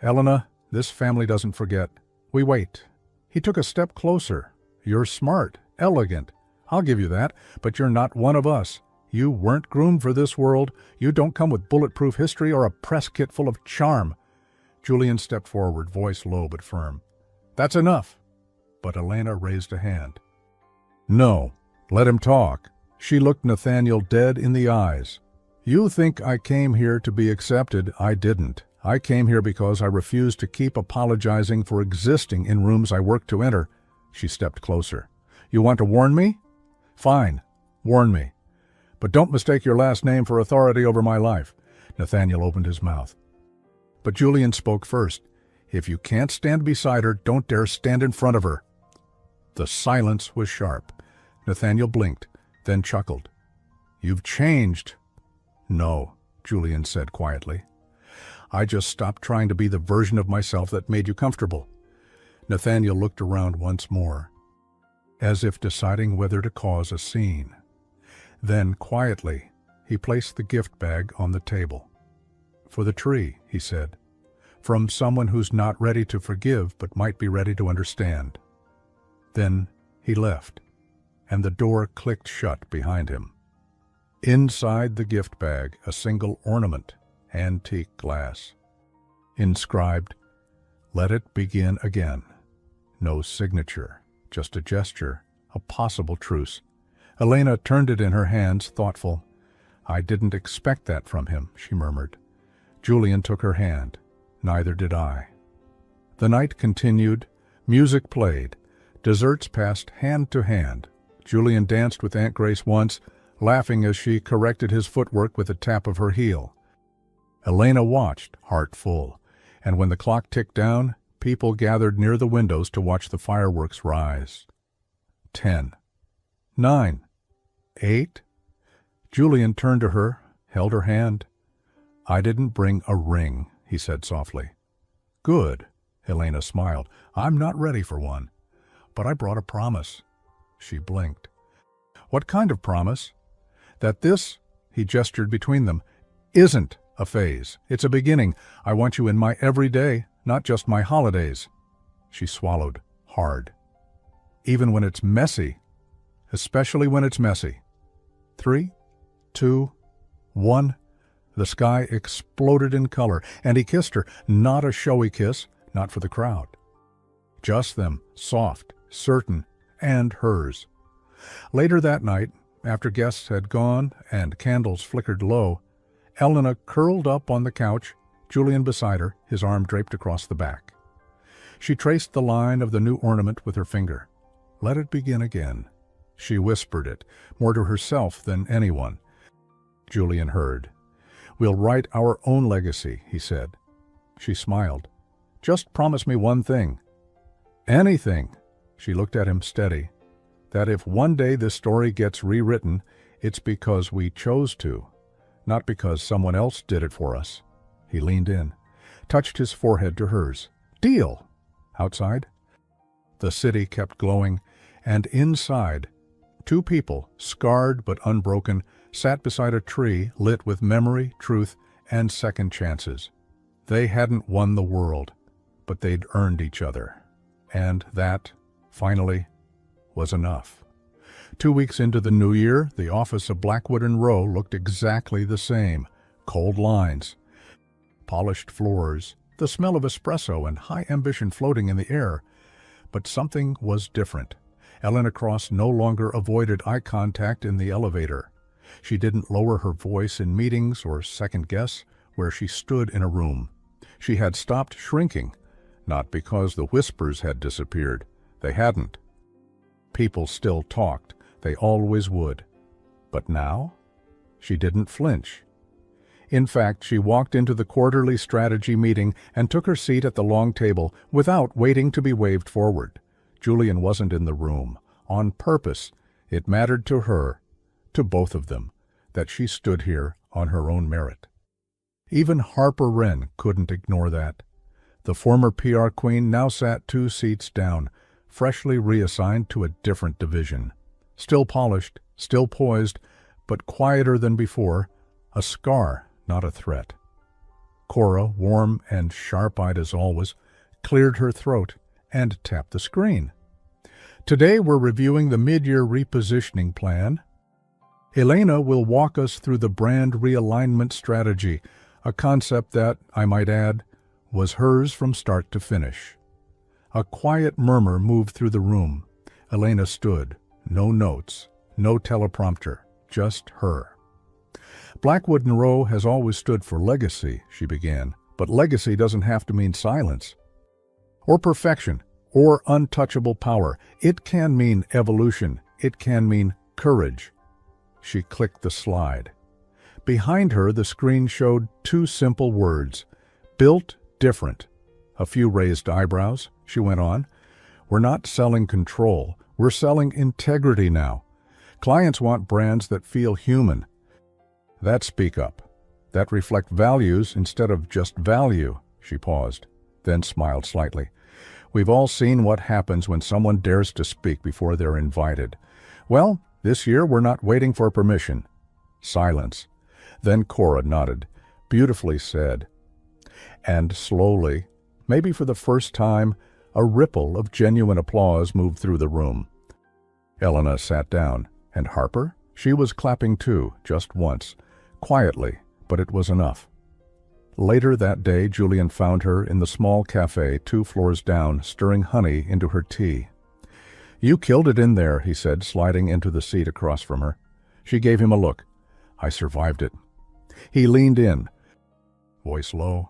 Elena, this family doesn't forget. We wait. He took a step closer. You're smart, elegant. I'll give you that, but you're not one of us. You weren't groomed for this world. You don't come with bulletproof history or a press kit full of charm. Julian stepped forward, voice low but firm. That's enough. But Elena raised a hand. No, let him talk. She looked Nathaniel dead in the eyes. You think I came here to be accepted. I didn't. I came here because I refused to keep apologizing for existing in rooms I worked to enter. She stepped closer. You want to warn me? Fine, warn me. But don't mistake your last name for authority over my life. Nathaniel opened his mouth. But Julian spoke first. If you can't stand beside her, don't dare stand in front of her. The silence was sharp. Nathaniel blinked, then chuckled. You've changed. No, Julian said quietly. I just stopped trying to be the version of myself that made you comfortable. Nathaniel looked around once more, as if deciding whether to cause a scene. Then, quietly, he placed the gift bag on the table. For the tree, he said. From someone who's not ready to forgive but might be ready to understand. Then he left, and the door clicked shut behind him. Inside the gift bag, a single ornament, antique glass. Inscribed, "Let it begin again." No signature, just a gesture, a possible truce. Elena turned it in her hands, thoughtful. "I didn't expect that from him," she murmured. Julian took her hand. Neither did I. The night continued. Music played. Desserts passed hand to hand. Julian danced with Aunt Grace once, laughing as she corrected his footwork with a tap of her heel. Elena watched, heart full, and when the clock ticked down, people gathered near the windows to watch the fireworks rise. 10. 9. 8. Julian turned to her, held her hand. "I didn't bring a ring," he said softly. "Good," Elena smiled. "I'm not ready for one. But I brought a promise." She blinked. "What kind of promise?" "That this," he gestured between them, "isn't a phase. It's a beginning. I want you in my everyday, not just my holidays." She swallowed hard. "Even when it's messy." "Especially when it's messy." 3, 2, 1. The sky exploded in color, and he kissed her, not a showy kiss, not for the crowd. Just them, soft, certain, and hers. Later that night, after guests had gone and candles flickered low, Elena curled up on the couch, Julian beside her, his arm draped across the back. She traced the line of the new ornament with her finger. "Let it begin again." She whispered it, more to herself than anyone. Julian heard. "We'll write our own legacy," he said. She smiled. "Just promise me one thing." "Anything." She looked at him steady. "That if one day this story gets rewritten, it's because we chose to, not because someone else did it for us." He leaned in, touched his forehead to hers. "Deal!" Outside, the city kept glowing, and inside, two people, scarred but unbroken, sat beside a tree lit with memory, truth, and second chances. They hadn't won the world, but they'd earned each other. And that, finally, was enough. 2 weeks into the new year, the office of Blackwood & Rowe looked exactly the same. Cold lines, polished floors, the smell of espresso and high ambition floating in the air. But something was different. Elena Cross no longer avoided eye contact in the elevator. She didn't lower her voice in meetings or second-guess where she stood in a room. She had stopped shrinking, not because the whispers had disappeared. They hadn't. People still talked. They always would. But now? She didn't flinch. In fact, she walked into the quarterly strategy meeting and took her seat at the long table without waiting to be waved forward. Julian wasn't in the room. On purpose, it mattered to her, to both of them, that she stood here on her own merit. Even Harper Wren couldn't ignore that. The former PR queen now sat 2 seats down, freshly reassigned to a different division. Still polished, still poised, but quieter than before, a scar, not a threat. Cora, warm and sharp-eyed as always, cleared her throat and tapped the screen. "Today we're reviewing the mid-year repositioning plan. Elena will walk us through the brand realignment strategy, a concept that, I might add, was hers from start to finish." A quiet murmur moved through the room. Elena stood. No notes, no teleprompter, just her. "Blackwood & Rowe has always stood for legacy," she began, "but legacy doesn't have to mean silence. Or perfection, or untouchable power. It can mean evolution. It can mean courage." She clicked the slide. Behind her, the screen showed 2 simple words, "Built different." A few raised eyebrows. She went on. "We're not selling control. We're selling integrity now. Clients want brands that feel human, that speak up, that reflect values instead of just value." She paused, then smiled slightly. "We've all seen what happens when someone dares to speak before they're invited. Well, this year we're not waiting for permission." Silence. Then Cora nodded. "Beautifully said." And slowly, maybe for the first time, a ripple of genuine applause moved through the room. Elena sat down, and Harper? She was clapping too, just once, quietly, but it was enough. Later that day, Julian found her in the small cafe 2 floors down, stirring honey into her tea. "You killed it in there," he said, sliding into the seat across from her. She gave him a look. I survived it. He leaned in, voice low.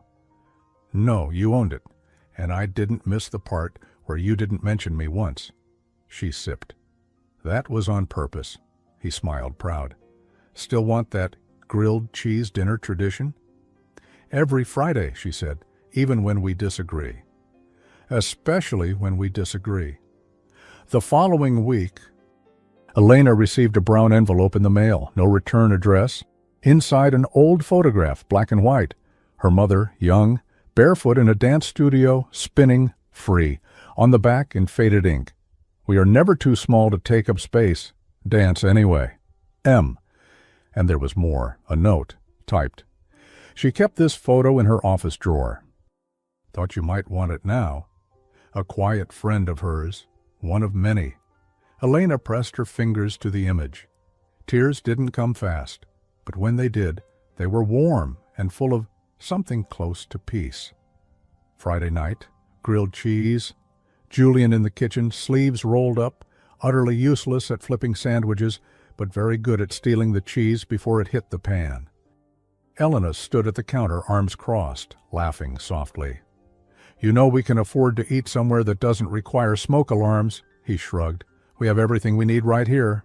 No, you owned it, and I didn't miss the part where you didn't mention me once. She sipped. That was on purpose. He smiled, proud. Still want that grilled cheese dinner tradition? Every Friday, she said, even when we disagree. Especially when we disagree. The following week, Elena received a brown envelope in the mail, no return address. Inside, an old photograph, black and white. Her mother, young, barefoot in a dance studio, spinning, free. On the back, in faded ink. We are never too small to take up space. Dance anyway. M. And there was more, a note, typed. She kept this photo in her office drawer. Thought you might want it now. A quiet friend of hers, one of many. Elena pressed her fingers to the image. Tears didn't come fast, but when they did, they were warm and full of something close to peace. Friday night, grilled cheese, Julian in the kitchen, sleeves rolled up, utterly useless at flipping sandwiches, but very good at stealing the cheese before it hit the pan. Elena stood at the counter, arms crossed, laughing softly. You know we can afford to eat somewhere that doesn't require smoke alarms, he shrugged. We have everything we need right here.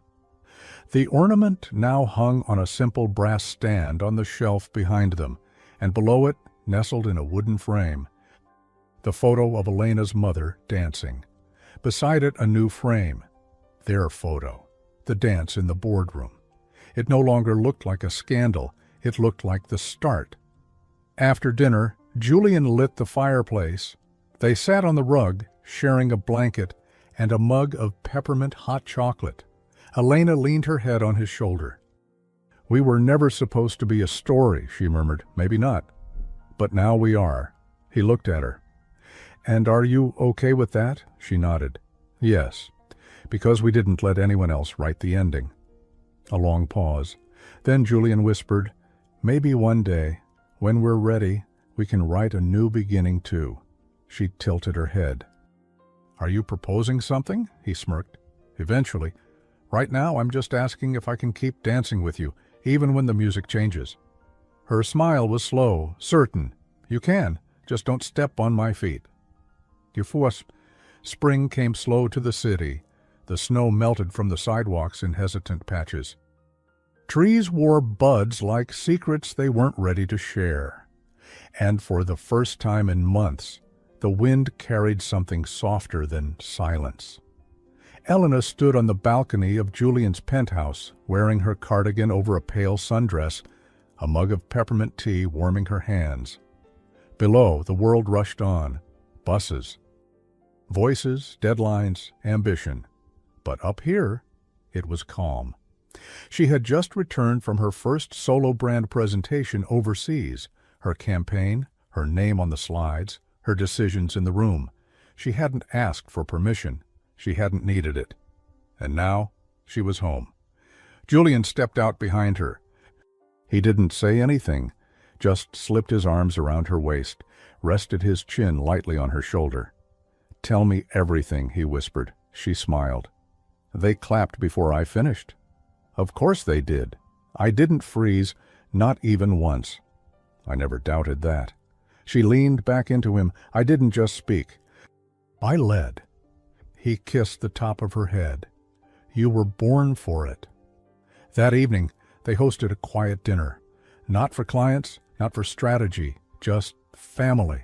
The ornament now hung on a simple brass stand on the shelf behind them, and below it, nestled in a wooden frame, the photo of Elena's mother dancing. Beside it, a new frame, their photo, the dance in the boardroom. It no longer looked like a scandal, it looked like the start. After dinner, Julian lit the fireplace. They sat on the rug, sharing a blanket and a mug of peppermint hot chocolate. Elena leaned her head on his shoulder. We were never supposed to be a story, she murmured. Maybe not. But now we are. He looked at her. And are you okay with that? She nodded. Yes, because we didn't let anyone else write the ending. A long pause. Then Julian whispered, maybe one day, when we're ready, we can write a new beginning too. She tilted her head. Are you proposing something? He smirked. Eventually. Right now, I'm just asking if I can keep dancing with you, even when the music changes. Her smile was slow, certain. You can, just don't step on my feet. Spring came slow to the city. The snow melted from the sidewalks in hesitant patches. Trees wore buds like secrets they weren't ready to share. And for the first time in months, the wind carried something softer than silence. Elena stood on the balcony of Julian's penthouse, wearing her cardigan over a pale sundress, a mug of peppermint tea warming her hands. Below, the world rushed on. Buses. Voices, deadlines, ambition. But up here, it was calm. She had just returned from her first solo brand presentation overseas, her campaign, her name on the slides, her decisions in the room. She hadn't asked for permission. She hadn't needed it. And now, she was home. Julian stepped out behind her. He didn't say anything, just slipped his arms around her waist, rested his chin lightly on her shoulder. Tell me everything, he whispered. She smiled. They clapped before I finished. Of course they did. I didn't freeze, not even once. I never doubted that. She leaned back into him. I didn't just speak. I led. He kissed the top of her head. You were born for it. That evening, they hosted a quiet dinner. Not for clients, not for strategy, just family.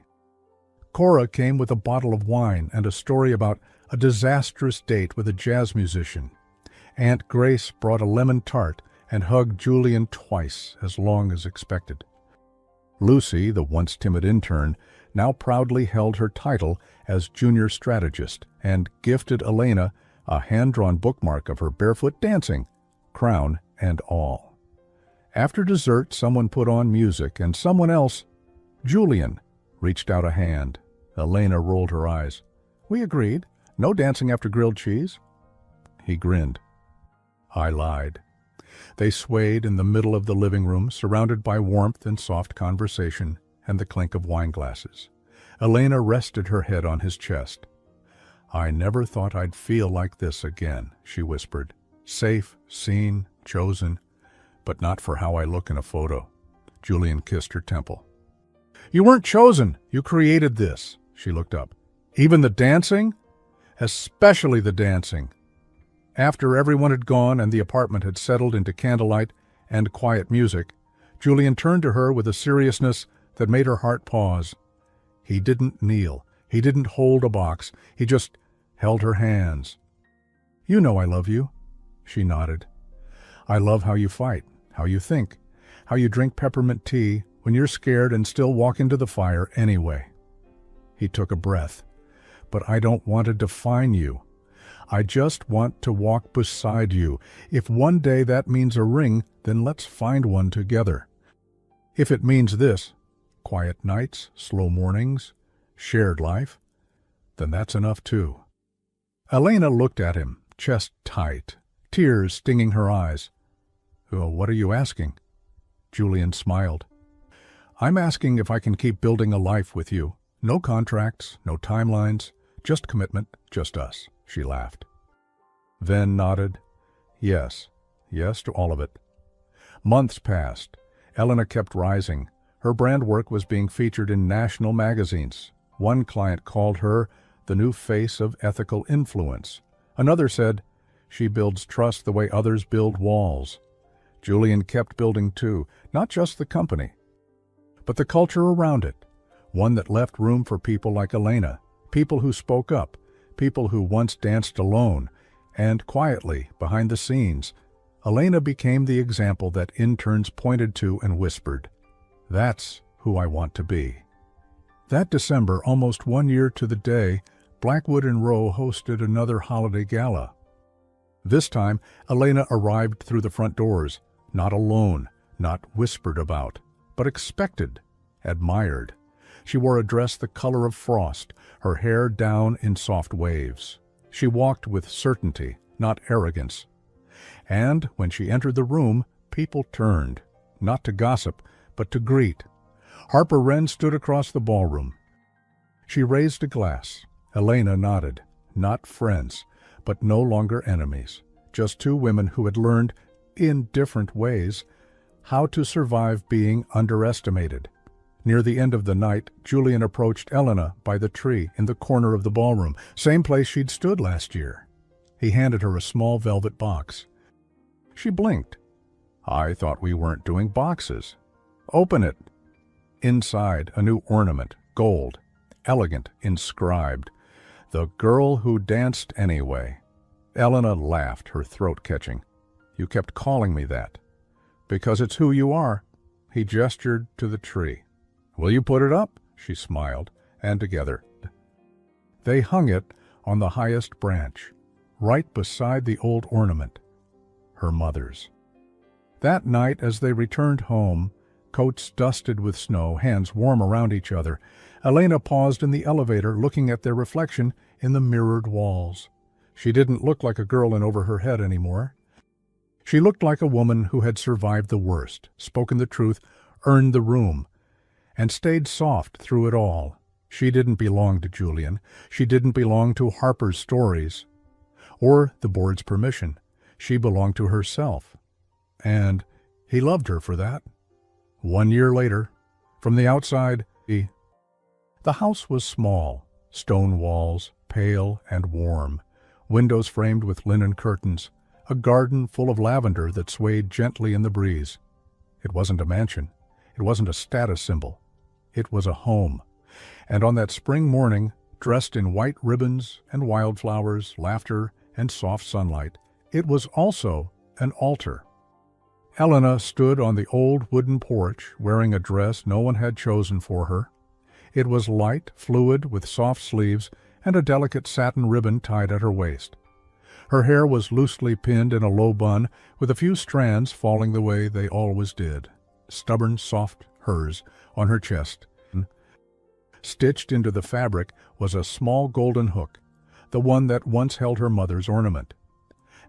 Cora came with a bottle of wine and a story about a disastrous date with a jazz musician. Aunt Grace brought a lemon tart and hugged Julian twice as long as expected. Lucy, the once timid intern, now proudly held her title as junior strategist and gifted Elena a hand-drawn bookmark of her barefoot dancing, crown and all. After dessert, someone put on music, and someone else, Julian, reached out a hand. Elena rolled her eyes. We agreed. No dancing after grilled cheese. He grinned. I lied. They swayed in the middle of the living room, surrounded by warmth and soft conversation and the clink of wine glasses. Elena rested her head on his chest. I never thought I'd feel like this again, she whispered. Safe, seen, chosen. but not for how I look in a photo. Julian kissed her temple. You weren't chosen. You created this. She looked up. Even the dancing? Especially the dancing. After everyone had gone and the apartment had settled into candlelight and quiet music, Julian turned to her with a seriousness that made her heart pause. He didn't kneel. He didn't hold a box. He just held her hands. You know I love you. She nodded. I love how you fight, how you think, how you drink peppermint tea when you're scared and still walk into the fire anyway. He took a breath. But I don't want to define you. I just want to walk beside you. If one day that means a ring, then let's find one together. If it means this, quiet nights, slow mornings, shared life, then that's enough too. Elena looked at him, chest tight, tears stinging her eyes. Oh, what are you asking? Julian smiled. I'm asking if I can keep building a life with you. No contracts, no timelines, just commitment, just us. She laughed. Then nodded. Yes, yes to all of it. Months passed. Elena kept rising. Her brand work was being featured in national magazines. One client called her the new face of ethical influence. Another said, she builds trust the way others build walls. Julian kept building too, not just the company, but the culture around it, one that left room for people like Elena, people who spoke up, people who once danced alone, and quietly, behind the scenes, Elena became the example that interns pointed to and whispered, "That's who I want to be." That December, almost 1 year to the day, Blackwood and Rowe hosted another holiday gala. This time, Elena arrived through the front doors, not alone, not whispered about, but expected, admired. She wore a dress the color of frost, her hair down in soft waves. She walked with certainty, not arrogance. And when she entered the room, people turned, not to gossip, but to greet. Harper Wren stood across the ballroom. She raised a glass. Elena nodded. Not friends, but no longer enemies. Just two women who had learned, in different ways, how to survive being underestimated. Near the end of the night, Julian approached Elena by the tree in the corner of the ballroom, same place she'd stood last year. He handed her a small velvet box. She blinked. I thought we weren't doing boxes. Open it. Inside, a new ornament, gold, elegant, inscribed. The girl who danced anyway. Elena laughed, her throat catching. You kept calling me that. Because it's who you are. He gestured to the tree. Will you put it up? She smiled, and together. They hung it on the highest branch, right beside the old ornament, her mother's. That night, as they returned home, coats dusted with snow, hands warm around each other, Elena paused in the elevator, looking at their reflection in the mirrored walls. She didn't look like a girl in over her head anymore. She looked like a woman who had survived the worst, spoken the truth, earned the room, and stayed soft through it all. She didn't belong to Julian. She didn't belong to Harper's stories, or the board's permission. She belonged to herself. And he loved her for that. 1 year later, from the outside, the house was small, stone walls, pale and warm, windows framed with linen curtains, a garden full of lavender that swayed gently in the breeze. It wasn't a mansion. It wasn't a status symbol. It was a home. And on that spring morning, dressed in white ribbons and wildflowers, laughter and soft sunlight, it was also an altar. Elena stood on the old wooden porch, wearing a dress no one had chosen for her. It was light, fluid, with soft sleeves and a delicate satin ribbon tied at her waist. Her hair was loosely pinned in a low bun, with a few strands falling the way they always did. Stubborn, soft hers on her chest. Stitched into the fabric was a small golden hook, the one that once held her mother's ornament.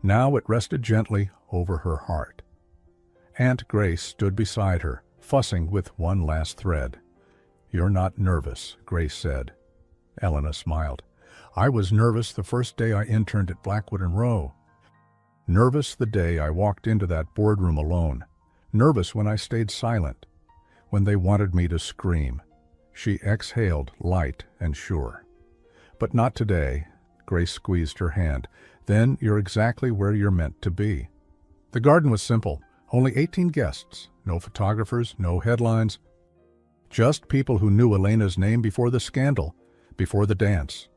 Now it rested gently over her heart. Aunt Grace stood beside her, fussing with one last thread. "You're not nervous," Grace said. Elena smiled. "I was nervous the first day I interned at Blackwood and Rowe. Nervous the day I walked into that boardroom alone. nervous when I stayed silent, when they wanted me to scream. She exhaled, light and sure. But not today. Grace squeezed her hand. Then you're exactly where you're meant to be. The garden was simple. Only 18 guests. No photographers, no headlines. Just people who knew Elena's name before the scandal, before the dance.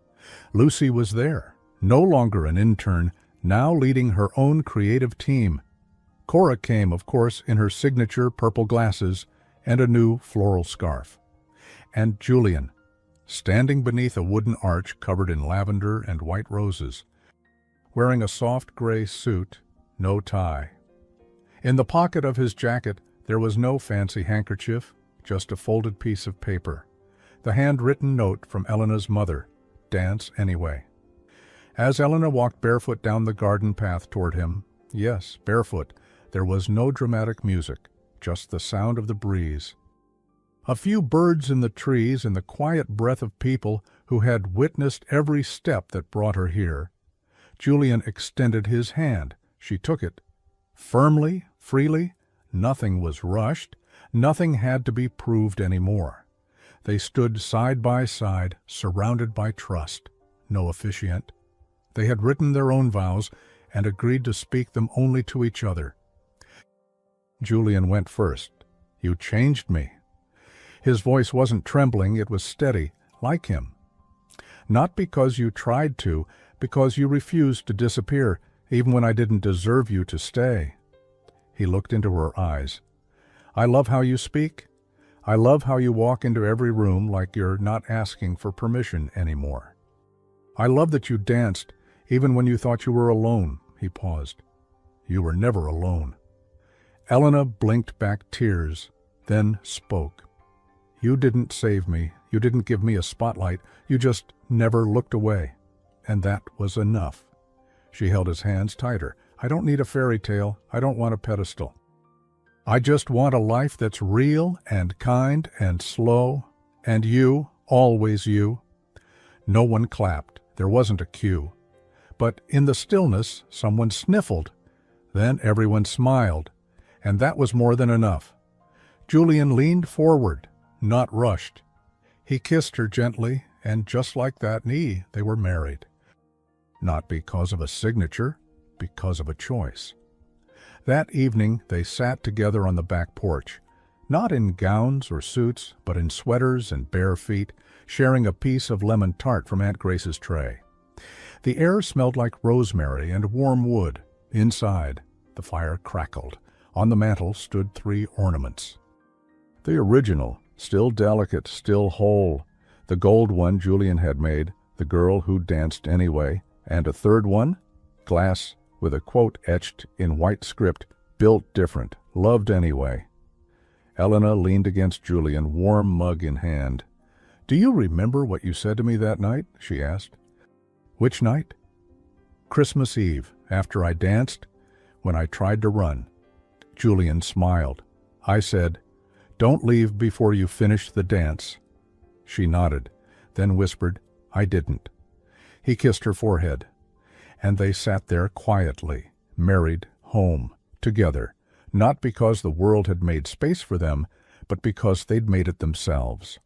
Lucy was there, no longer an intern, now leading her own creative team. Cora came, of course, in her signature purple glasses and a new floral scarf. And Julian, standing beneath a wooden arch covered in lavender and white roses, wearing a soft gray suit, no tie. In the pocket of his jacket there was no fancy handkerchief, just a folded piece of paper. The handwritten note from Elena's mother, "Dance anyway." As Elena walked barefoot down the garden path toward him, yes, barefoot, there was no dramatic music, just the sound of the breeze. A few birds in the trees and the quiet breath of people who had witnessed every step that brought her here. Julian extended his hand. She took it. Firmly, freely, nothing was rushed, nothing had to be proved anymore. They stood side by side, surrounded by trust, no officiant. They had written their own vows and agreed to speak them only to each other. Julian went first. "You changed me." His voice wasn't trembling, it was steady, like him. "Not because you tried to, because you refused to disappear, even when I didn't deserve you to stay." He looked into her eyes. "I love how you speak. I love how you walk into every room like you're not asking for permission anymore. I love that you danced, even when you thought you were alone." He paused. "You were never alone." Elena blinked back tears, then spoke. "You didn't save me. You didn't give me a spotlight. You just never looked away. And that was enough." She held his hands tighter. "I don't need a fairy tale. I don't want a pedestal. I just want a life that's real and kind and slow. And you, always you." No one clapped. There wasn't a cue. But in the stillness, someone sniffled. Then everyone smiled. And that was more than enough. Julian leaned forward, not rushed. He kissed her gently, and just like that, they were married. Not because of a signature, because of a choice. That evening they sat together on the back porch, not in gowns or suits, but in sweaters and bare feet, sharing a piece of lemon tart from Aunt Grace's tray. The air smelled like rosemary and warm wood. Inside, the fire crackled. On the mantel stood 3 ornaments. The original, still delicate, still whole. The gold one Julian had made, the girl who danced anyway, and a third one, glass with a quote etched in white script, "Built different, loved anyway." Elena leaned against Julian, warm mug in hand. "Do you remember what you said to me that night?" she asked. "Which night?" "Christmas Eve, after I danced, when I tried to run." Julian smiled. "I said, 'Don't leave before you finish the dance.'" She nodded, then whispered, "I didn't." He kissed her forehead. And they sat there quietly, married, home, together, not because the world had made space for them, but because they'd made it themselves.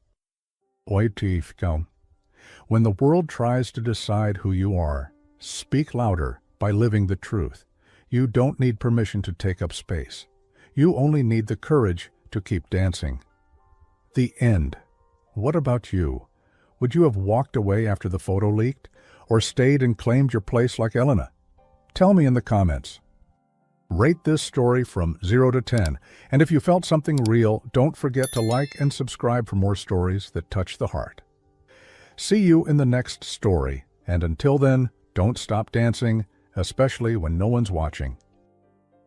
When the world tries to decide who you are, speak louder by living the truth. You don't need permission to take up space. You only need the courage to keep dancing. The end. What about you? Would you have walked away after the photo leaked, or stayed and claimed your place like Elena? Tell me in the comments. Rate this story from 0 to 10, and if you felt something real, don't forget to like and subscribe for more stories that touch the heart. See you in the next story, and until then, don't stop dancing, especially when no one's watching.